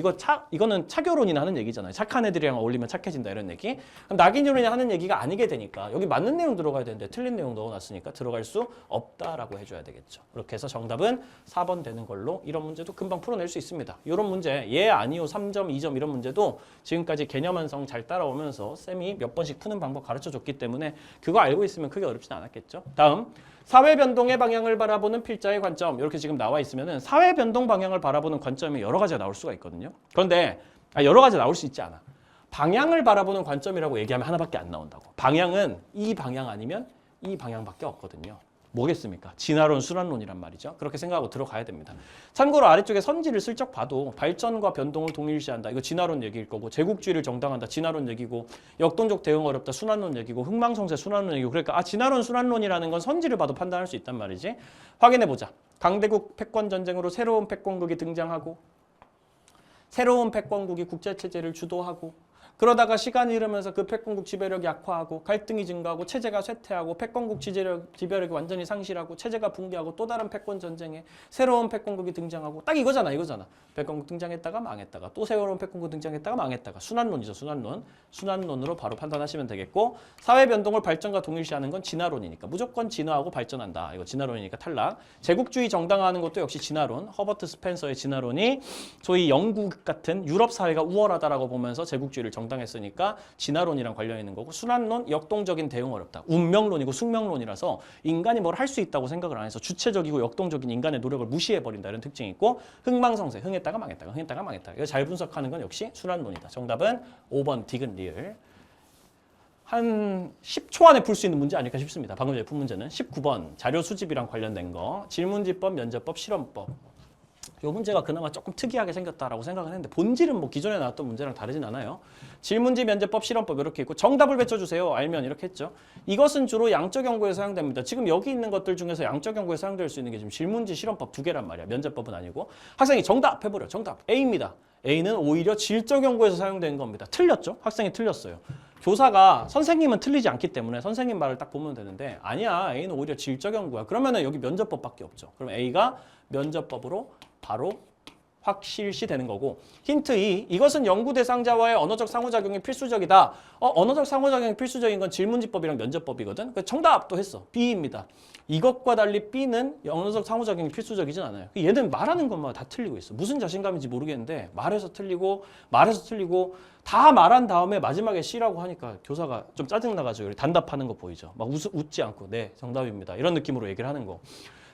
이거는 차교론이나 하는 얘기잖아요. 착한 애들이랑 어울리면 착해진다 이런 얘기. 그럼 낙인 이론이 하는 얘기가 아니게 되니까 여기 맞는 내용 들어가야 되는데 틀린 내용 넣어놨으니까 들어갈 수 없다라고 해줘야 되겠죠. 그렇게 해서 정답은 4번 되는 걸로 이런 문제도 금방 풀어낼 수 있습니다. 이런 문제 예, 아니요, 3점, 2점 이런 문제도 지금까지 개념 완성 잘 따라오면서 쌤이 몇 번씩 푸는 방법 가르쳐줬기 때문에 그거 알고 있으면 크게 어렵진 않았겠죠. 다음 사회 변동의 방향을 바라보는 필자의 관점 이렇게 지금 나와 있으면은 사회 변동 방향을 바라보는 관점이 여러 가지가 나올 수가 있거든요. 그런데 여러 가지 나올 수 있지 않아. 방향을 바라보는 관점이라고 얘기하면 하나밖에 안 나온다고. 방향은 이 방향 아니면 이 방향밖에 없거든요. 뭐겠습니까? 진화론, 순환론이란 말이죠. 그렇게 생각하고 들어가야 됩니다. 참고로 아래쪽에 선지를 슬쩍 봐도 발전과 변동을 동일시한다. 이거 진화론 얘기일 거고 제국주의를 정당한다. 진화론 얘기고 역동적 대응 어렵다. 순환론 얘기고 흥망성쇠 순환론 얘기고 그러니까 진화론, 순환론이라는 건 선지를 봐도 판단할 수 있단 말이지. 확인해보자. 강대국 패권전쟁으로 새로운 패권국이 등장하고 새로운 패권국이 국제체제를 주도하고 그러다가 시간이 흐르면서 그 패권국 지배력이 약화하고 갈등이 증가하고 체제가 쇠퇴하고 패권국 지배력이 완전히 상실하고 체제가 붕괴하고 또 다른 패권 전쟁에 새로운 패권국이 등장하고 딱 이거잖아. 패권국 등장했다가 망했다가 또 새로운 패권국 등장했다가 망했다가 순환론이죠. 순환론으로 바로 판단하시면 되겠고 사회 변동을 발전과 동일시하는 건 진화론이니까 무조건 진화하고 발전한다. 이거 진화론이니까 탈락. 제국주의 정당화하는 것도 역시 진화론. 허버트 스펜서의 진화론이 소위 영국 같은 유럽 사회가 우월하다라고 보면서 제국주의를 B를 정당했으니까 진화론이랑 관련 있는 거고 순환론 역동적인 대응 어렵다. 운명론이고 숙명론이라서 인간이 뭘 할 수 있다고 생각을 안 해서 주체적이고 역동적인 인간의 노력을 무시해버린다 이런 특징이 있고 흥망성쇠 흥했다가 망했다가 흥했다가 망했다. 이거 잘 분석하는 건 역시 순환론이다. 정답은 5번 디귿 리을. 한 10초 안에 풀 수 있는 문제 아닐까 싶습니다. 방금 전에 푼 문제는 19번 자료 수집이랑 관련된 거 질문지법, 면접법, 실험법. 이 문제가 그나마 조금 특이하게 생겼다라고 생각을 했는데 본질은 뭐 기존에 나왔던 문제랑 다르진 않아요. 질문지, 면접법, 실험법 이렇게 있고 정답을 외쳐주세요. 알면 이렇게 했죠. 이것은 주로 양적 연구에 사용됩니다. 지금 여기 있는 것들 중에서 양적 연구에 사용될 수 있는 게 지금 질문지, 실험법 두 개란 말이야. 면접법은 아니고. 학생이 정답 해버려. 정답 A입니다. A는 오히려 질적 연구에서 사용된 겁니다. 틀렸죠? 학생이 틀렸어요. 교사가 선생님은 틀리지 않기 때문에 선생님 말을 딱 보면 되는데 아니야 A는 오히려 질적 연구야. 그러면은 여기 면접법밖에 없죠. 그럼 A가 면접법으로 바로 확실시 되는 거고 힌트 2 이것은 연구 대상자와의 언어적 상호작용이 필수적이다. 언어적 상호작용이 필수적인 건 질문지법이랑 면접법이거든. 정답도 했어. B입니다. 이것과 달리 B는 언어적 상호작용이 필수적이진 않아요. 얘는 말하는 것마다 다 틀리고 있어. 무슨 자신감인지 모르겠는데 말해서 틀리고 다 말한 다음에 마지막에 C라고 하니까 교사가 좀 짜증나가지고 단답하는 거 보이죠. 막 웃지 않고 네 정답입니다. 이런 느낌으로 얘기를 하는 거.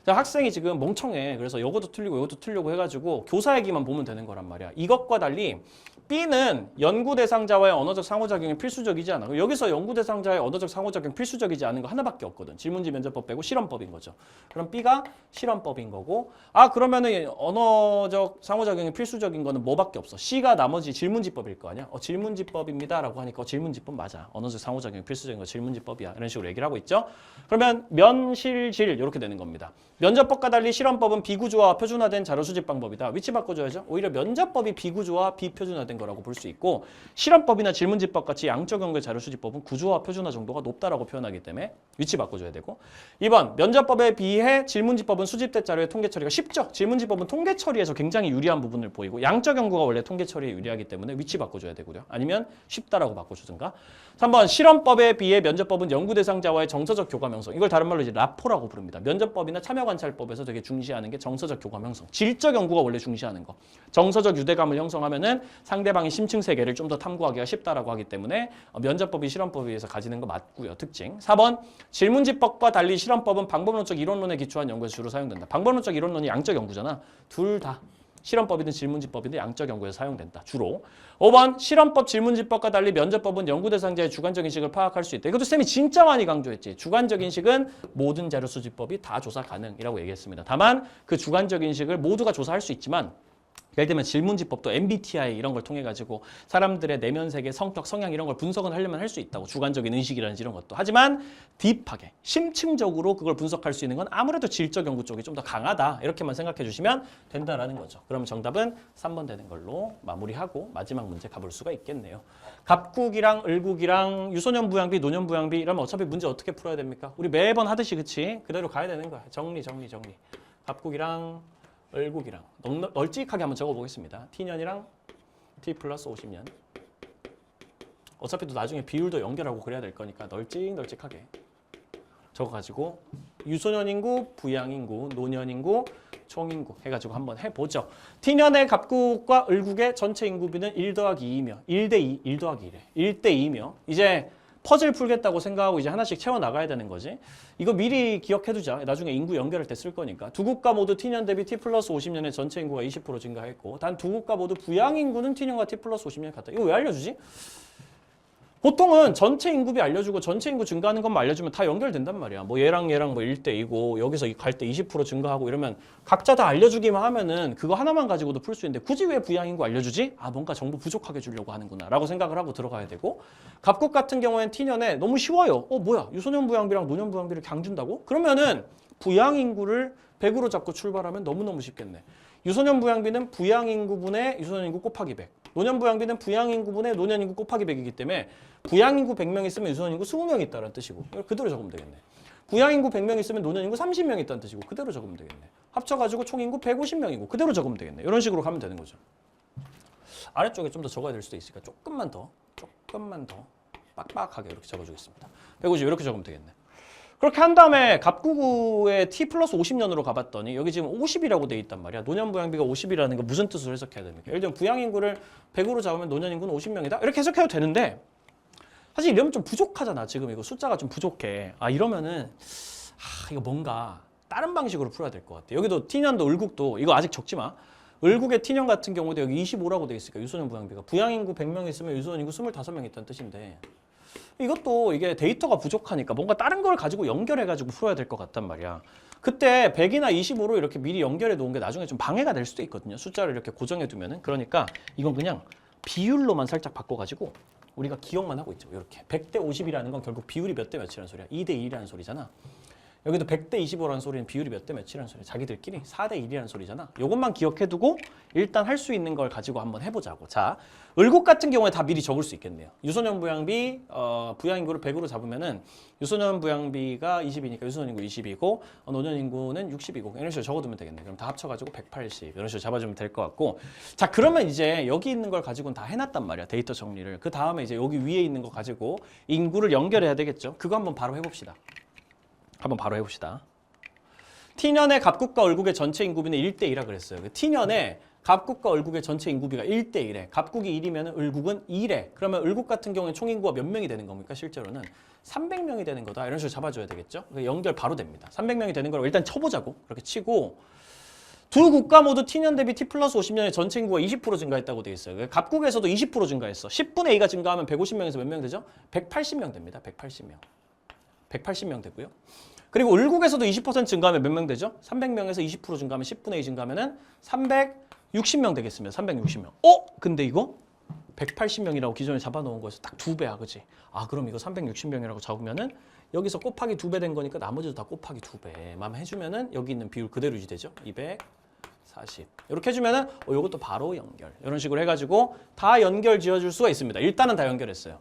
학생이 지금 멍청해. 그래서 이것도 틀리고 이것도 틀리고 해가지고 교사 얘기만 보면 되는 거란 말이야. 이것과 달리 B는 연구 대상자와의 언어적 상호작용이 필수적이지 않아. 여기서 연구 대상자의 언어적 상호작용 필수적이지 않은 거 하나밖에 없거든. 질문지 면접법 빼고 실험법인 거죠. 그럼 B가 실험법인 거고 그러면은 언어적 상호작용이 필수적인 거는 뭐밖에 없어. C가 나머지 질문지법일 거 아니야. 질문지법입니다 라고 하니까 질문지법 맞아. 언어적 상호작용이 필수적인 거 질문지법이야. 이런 식으로 얘기를 하고 있죠. 그러면 면실질 이렇게 되는 겁니다. 면접법과 달리 실험법은 비구조화 표준화된 자료 수집 방법이다. 위치 바꿔줘야죠. 오히려 면접법이 비구조화 비표준화된 거라고 볼 수 있고 실험법이나 질문지법 같이 양적 연구의 자료 수집법은 구조화 표준화 정도가 높다라고 표현하기 때문에 위치 바꿔줘야 되고 2번 면접법에 비해 질문지법은 수집된 자료의 통계 처리가 쉽죠. 질문지법은 통계 처리에서 굉장히 유리한 부분을 보이고 양적 연구가 원래 통계 처리에 유리하기 때문에 위치 바꿔줘야 되고요. 아니면 쉽다라고 바꿔주든가 3번 실험법에 비해 면접법은 연구 대상자와의 정서적 교감 형성. 이걸 다른 말로 이제 라포라고 부릅니다. 면접법이나 참여관찰법에서 되게 중시하는 게 정서적 교감 형성. 질적 연구가 원래 중시하는 거. 정서적 유대감을 형성하면은 상대방의 심층 세계를 좀 더 탐구하기가 쉽다라고 하기 때문에 면접법이 실험법에 비해서 가지는 거 맞고요. 특징. 4번 질문지법과 달리 실험법은 방법론적 이론론에 기초한 연구에서 주로 사용된다. 방법론적 이론론이 양적 연구잖아. 둘 다. 실험법이든 질문지법이든 양적 연구에서 사용된다. 주로. 5번 실험법, 질문지법과 달리 면접법은 연구 대상자의 주관적 인식을 파악할 수 있다. 이것도 쌤이 진짜 많이 강조했지. 주관적 인식은 모든 자료 수집법이 다 조사 가능이라고 얘기했습니다. 다만 그 주관적 인식을 모두가 조사할 수 있지만 예를 들면 질문지법도 MBTI 이런 걸 통해 가지고 사람들의 내면 세계, 성격, 성향 이런 걸 분석은 하려면 할 수 있다고. 주관적인 의식이라든지 이런 것도. 하지만 딥하게, 심층적으로 그걸 분석할 수 있는 건 아무래도 질적 연구 쪽이 좀 더 강하다. 이렇게만 생각해 주시면 된다라는 거죠. 그러면 정답은 3번 되는 걸로 마무리하고 마지막 문제 가볼 수가 있겠네요. 갑국이랑 을국이랑 유소년 부양비, 노년 부양비 이러면 어차피 문제 어떻게 풀어야 됩니까? 우리 매번 하듯이 그치? 그대로 가야 되는 거야. 정리. 갑국이랑 을국이랑 널찍하게 한번 적어보겠습니다. T년이랑 T 플러스 50년. 어차피 또 나중에 비율도 연결하고 그래야 될 거니까 널찍하게 적어가지고 유소년 인구, 부양 인구, 노년 인구, 총 인구 해가지고 한번 해보죠. T년의 갑국과 을국의 전체 인구비는 1 더하기 2이며 1대 2, 1 더하기 1에 1대 2며 이제 퍼즐 풀겠다고 생각하고 이제 하나씩 채워나가야 되는 거지. 이거 미리 기억해두자. 나중에 인구 연결할 때 쓸 거니까. 두 국가 모두 T년 대비 T 플러스 50년의 전체 인구가 20% 증가했고 단 두 국가 모두 부양 인구는 T년과 T 플러스 50년 같다. 이거 왜 알려주지? 보통은 전체 인구비 알려주고 전체 인구 증가하는 것만 알려주면 다 연결된단 말이야. 뭐 얘랑 뭐 1대2고 여기서 갈 때 20% 증가하고 이러면 각자 다 알려주기만 하면은 그거 하나만 가지고도 풀 수 있는데 굳이 왜 부양 인구 알려주지? 뭔가 정보 부족하게 주려고 하는구나 라고 생각을 하고 들어가야 되고 갑국 같은 경우에는 T년에 너무 쉬워요. 뭐야 유소년 부양비랑 노년 부양비를 강 준다고? 그러면은 부양 인구를 100으로 잡고 출발하면 너무너무 쉽겠네. 유소년 부양비는 부양 인구분의 유소년 인구 곱하기 100. 노년 부양비는 부양 인구분의 노년 인구 곱하기 100이기 때문에 부양 인구 100명 있으면 유소년 인구 20명 있다는 뜻이고 그대로 적으면 되겠네. 부양 인구 100명 있으면 노년 인구 30명 있다는 뜻이고 그대로 적으면 되겠네. 합쳐가지고 총 인구 150명이고 그대로 적으면 되겠네. 이런 식으로 가면 되는 거죠. 아래쪽에 좀 더 적어야 될 수도 있으니까 조금만 더 빡빡하게 이렇게 적어주겠습니다. 150 이렇게 적으면 되겠네. 그렇게 한 다음에 갑구구의 t 플러스 50년으로 가봤더니 여기 지금 50이라고 돼 있단 말이야. 노년 부양비가 50이라는 거 무슨 뜻으로 해석해야 됩니까? 예를 들면 부양인구를 100으로 잡으면 노년 인구는 50명이다. 이렇게 해석해도 되는데 사실 이러면 좀 부족하잖아. 지금 이거 숫자가 좀 부족해. 이러면은 이거 뭔가 다른 방식으로 풀어야 될 것 같아. 여기도 T년도 을국도 이거 아직 적지 마. 을국의 T년 같은 경우도 여기 25라고 돼 있으니까 유소년 부양비가 부양인구 100명 있으면 유소년 인구 25명 있다는 뜻인데 이것도 이게 데이터가 부족하니까 뭔가 다른 걸 가지고 연결해가지고 풀어야 될 것 같단 말이야. 그때 100이나 25로 이렇게 미리 연결해 놓은 게 나중에 좀 방해가 될 수도 있거든요. 숫자를 이렇게 고정해 두면은. 그러니까 이건 그냥 비율로만 살짝 바꿔가지고 우리가 기억만 하고 있죠. 이렇게 100대 50이라는 건 결국 비율이 몇 대 몇이라는 소리야. 2대 1이라는 소리잖아. 여기도 100대 25라는 소리는 비율이 몇 대 몇이라는 소리야. 자기들끼리 4대 1이라는 소리잖아. 이것만 기억해두고 일단 할 수 있는 걸 가지고 한번 해보자고. 자, 을국 같은 경우에 다 미리 적을 수 있겠네요. 유소년 부양비, 부양인구를 100으로 잡으면은 유소년 부양비가 20이니까 유소년 인구 20이고 노년 인구는 60이고 이런 식으로 적어두면 되겠네. 그럼 다 합쳐가지고 180 이런 식으로 잡아주면 될 것 같고. 자, 그러면 이제 여기 있는 걸 가지고는 다 해놨단 말이야. 데이터 정리를. 그 다음에 이제 여기 위에 있는 거 가지고 인구를 연결해야 되겠죠. 그거 한번 바로 해봅시다. 한번 바로 해봅시다. T년의 갑국과 을국의 전체 인구비는 1대2라 그랬어요. T년에 갑국과 을국의 전체 인구비가 1대1에 갑국이 1이면 을국은 2래. 그러면 을국 같은 경우는 총 인구가 몇 명이 되는 겁니까? 실제로는 300명이 되는 거다. 이런 식으로 잡아줘야 되겠죠? 연결 바로 됩니다. 300명이 되는 걸 일단 쳐보자고. 그렇게 치고 두 국가 모두 T년 대비 T 플러스 50년의 전체 인구가 20% 증가했다고 돼 있어요. 갑국에서도 20% 증가했어. 10분의 2가 증가하면 150명에서 몇 명 되죠? 180명 됩니다. 180명. 180명 되고요. 그리고 을국에서도 20% 증가하면 몇 명 되죠? 300명에서 20% 증가하면 10분의 2 증가하면 360명 되겠습니다. 360명. 근데 이거 180명이라고 기존에 잡아놓은 거에서 딱 2배야, 그치? 그럼 이거 360명이라고 잡으면은 여기서 곱하기 2배 된 거니까 나머지도 다 곱하기 2배만 해주면은 여기 있는 비율 그대로 유지되죠? 240. 이렇게 해주면은 이것도 바로 연결. 이런 식으로 해가지고 다 연결 지어줄 수가 있습니다. 일단은 다 연결했어요.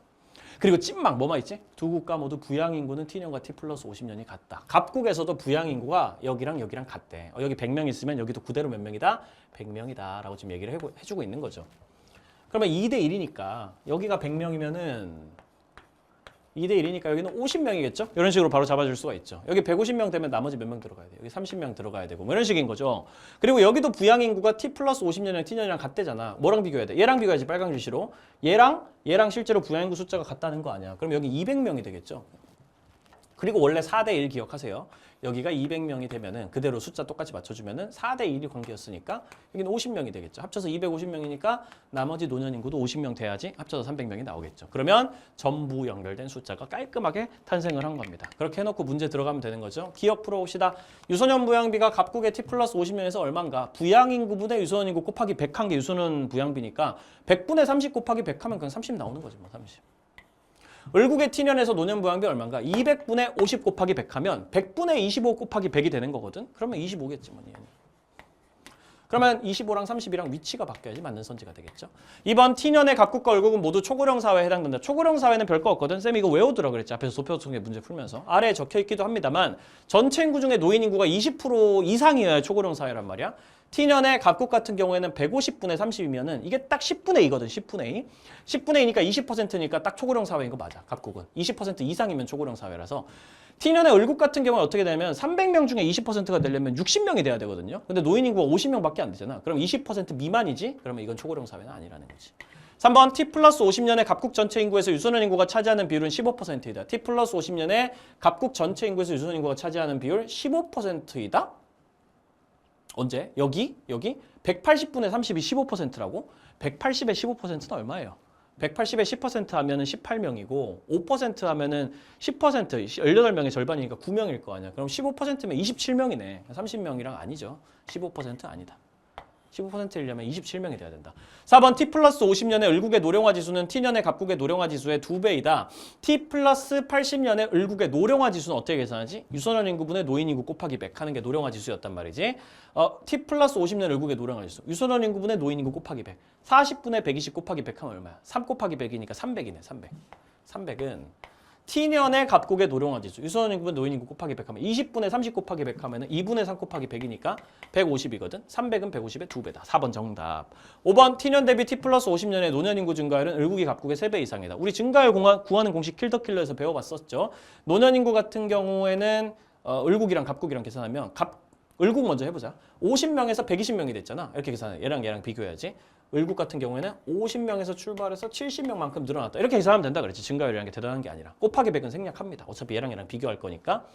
그리고 찐막 뭐만 있지? 두 국가 모두 부양인구는 T년과 T 플러스 50년이 같다. 갑국에서도 부양인구가 여기랑 여기랑 같대. 여기 100명 있으면 여기도 그대로 몇 명이다? 100명이다 라고 지금 얘기를 해주고 있는 거죠. 그러면 2대 1이니까 여기가 100명이면은 2대 1이니까 여기는 50명이겠죠? 이런 식으로 바로 잡아줄 수가 있죠. 여기 150명 되면 나머지 몇 명 들어가야 돼요? 여기 30명 들어가야 되고 뭐 이런 식인 거죠. 그리고 여기도 부양인구가 T 플러스 50년이랑 T년이랑 같대잖아. 뭐랑 비교해야 돼? 얘랑 비교해야지, 빨강 글씨로. 얘랑 실제로 부양인구 숫자가 같다는 거 아니야. 그럼 여기 200명이 되겠죠. 그리고 원래 4대 1 기억하세요. 여기가 200명이 되면은 그대로 숫자 똑같이 맞춰주면은 4대 1이 관계였으니까 여기는 50명이 되겠죠. 합쳐서 250명이니까 나머지 노년 인구도 50명 돼야지 합쳐서 300명이 나오겠죠. 그러면 전부 연결된 숫자가 깔끔하게 탄생을 한 겁니다. 그렇게 해놓고 문제 들어가면 되는 거죠. 기억 풀어봅시다. 유소년 부양비가 갑국의 T 플러스 50년에서 얼마인가? 부양인구분의 유소년 인구 곱하기 100한 게 유소년 부양비니까 100분의 30 곱하기 100 하면 그냥 30 나오는 거지 뭐 30. 을국의 T년에서 노년 부양비 얼마인가? 200분의 50 곱하기 100 하면 100분의 25 곱하기 100이 되는 거거든? 그러면 25겠지 뭐. 그러면 25랑 30이랑 위치가 바뀌어야지 맞는 선지가 되겠죠. 이번 T년의 갑국과 을국은 모두 초고령 사회에 해당된다. 초고령 사회는 별거 없거든. 쌤이 이거 외우더라 그랬지. 앞에서 도표통계 문제 풀면서. 아래에 적혀있기도 합니다만 전체 인구 중에 노인 인구가 20% 이상이어야 초고령 사회란 말이야. T년의 갑국 같은 경우에는 150분의 30이면은 이게 딱 10분의 2거든. 10분의 2. 10분의 2니까 20%니까 딱 초고령 사회인 거 맞아. 갑국은. 20% 이상이면 초고령 사회라서. T년의 을국 같은 경우는 어떻게 되냐면 300명 중에 20%가 되려면 60명이 돼야 되거든요. 근데 노인 인구가 50명밖에 안 되잖아. 그럼 20% 미만이지? 그러면 이건 초고령 사회는 아니라는 거지. 3번 T 플러스 50년의 갑국 전체 인구에서 유소년 인구가 차지하는 비율은 15%이다. T 플러스 50년의 갑국 전체 인구에서 유소년 인구가 차지하는 비율 15%이다? 언제? 여기 180분의 30이 15%라고? 180의 15%는 얼마예요? 180에 10% 하면은 18명이고 5% 하면은 10% 18명의 절반이니까 9명일 거 아니야. 그럼 15%면 27명이네. 30명이랑 아니죠. 15% 아니다. 15%이려면 27명이 돼야 된다. 4번 T 플러스 50년의 을국의 노령화 지수는 T년의 갑국의 노령화 지수의 2배이다. T 플러스 80년의 을국의 노령화 지수는 어떻게 계산하지? 유소년 인구분의 노인 인구 곱하기 100 하는 게 노령화 지수였단 말이지. T 플러스 50년 을국의 노령화 지수. 유소년 인구분의 노인 인구 곱하기 100. 40분의 120 곱하기 100 하면 얼마야? 3 곱하기 100이니까 300이네. 300. 300은 T년의 갑국의 노령화 지수. 유소년 노인 인구 곱하기 100 하면 20분의 30 곱하기 100 하면 2분의 3 곱하기 100이니까 150이거든. 300은 150의 2배다. 4번 정답. 5번 T년 대비 T 플러스 50년의 노년 인구 증가율은 을국이 갑국의 3배 이상이다. 우리 증가율 구하는 공식 킬더킬러에서 배워봤었죠. 노년 인구 같은 경우에는 을국이랑 갑국이랑 계산하면 을국 먼저 해보자. 50명에서 120명이 됐잖아. 이렇게 계산해. 얘랑 비교해야지. 을국 같은 경우에는 50명에서 출발해서 70명만큼 늘어났다. 이렇게 계산하면 된다 그랬지. 증가율이라는 게 대단한 게 아니라. 곱하기 100은 생략합니다. 어차피 얘랑 비교할 거니까.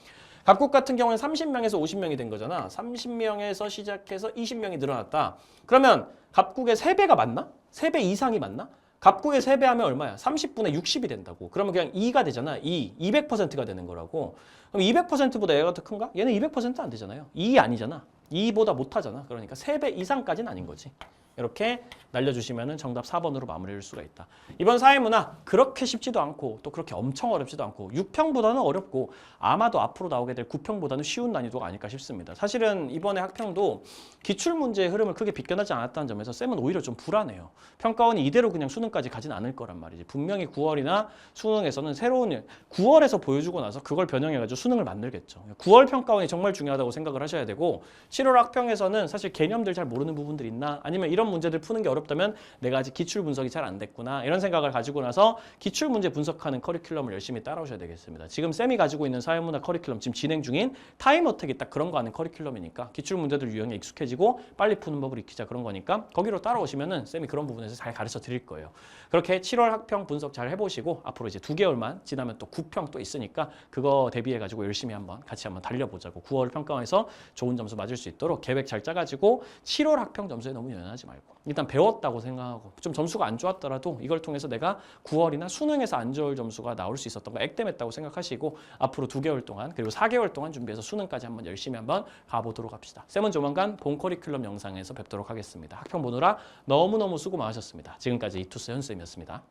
갑국 같은 경우는 30명에서 50명이 된 거잖아. 30명에서 시작해서 20명이 늘어났다. 그러면 갑국의 3배가 맞나? 3배 이상이 맞나? 갑국의 3배 하면 얼마야? 30분의 60이 된다고. 그러면 그냥 2가 되잖아. 200%가 되는 거라고. 그럼 200%보다 얘가 더 큰가? 얘는 200%안 되잖아요. 2 아니잖아. 2보다 못하잖아. 그러니까 3배 이상까지는 아닌 거지. 이렇게 날려주시면 정답 4번으로 마무리할 수가 있다. 이번 사회문화 그렇게 쉽지도 않고 또 그렇게 엄청 어렵지도 않고 6평보다는 어렵고 아마도 앞으로 나오게 될 9평보다는 쉬운 난이도가 아닐까 싶습니다. 사실은 이번에 학평도 기출문제의 흐름을 크게 비껴나지 않았다는 점에서 쌤은 오히려 좀 불안해요. 평가원이 이대로 그냥 수능까지 가진 않을 거란 말이지. 분명히 9월이나 수능에서는 새로운 9월에서 보여주고 나서 그걸 변형해가지고 수능을 만들겠죠. 9월 평가원이 정말 중요하다고 생각을 하셔야 되고 7월 학평에서는 사실 개념들 잘 모르는 부분들 있나 아니면 이런 문제들 푸는 게 어렵다면 내가 아직 기출 분석이 잘 안 됐구나 이런 생각을 가지고 나서 기출 문제 분석하는 커리큘럼을 열심히 따라오셔야 되겠습니다. 지금 쌤이 가지고 있는 사회문화 커리큘럼 지금 진행 중인 타임어택이 딱 그런 거 하는 커리큘럼이니까 기출 문제들 유형에 익숙해지고 빨리 푸는 법을 익히자 그런 거니까 거기로 따라오시면은 쌤이 그런 부분에서 잘 가르쳐 드릴 거예요. 그렇게 7월 학평 분석 잘 해보시고 앞으로 이제 2개월만 지나면 또 9평 또 있으니까 그거 대비해 가지고 열심히 같이 한번 달려보자고 9월 평가원에서 좋은 점수 맞을 수 있도록 계획 잘 짜가지고 7월 학평 점수에 너무 연연하지 말고 일단 배웠다고 생각하고 좀 점수가 안 좋았더라도 이걸 통해서 내가 9월이나 수능에서 안 좋을 점수가 나올 수 있었던 거 액땜했다고 생각하시고 앞으로 2개월 동안 그리고 4개월 동안 준비해서 수능까지 한번 열심히 한번 가보도록 합시다. 쌤은 조만간 본 커리큘럼 영상에서 뵙도록 하겠습니다. 학평 보느라 너무너무 수고 많으셨습니다. 지금까지 이투스 현수쌤이었습니다.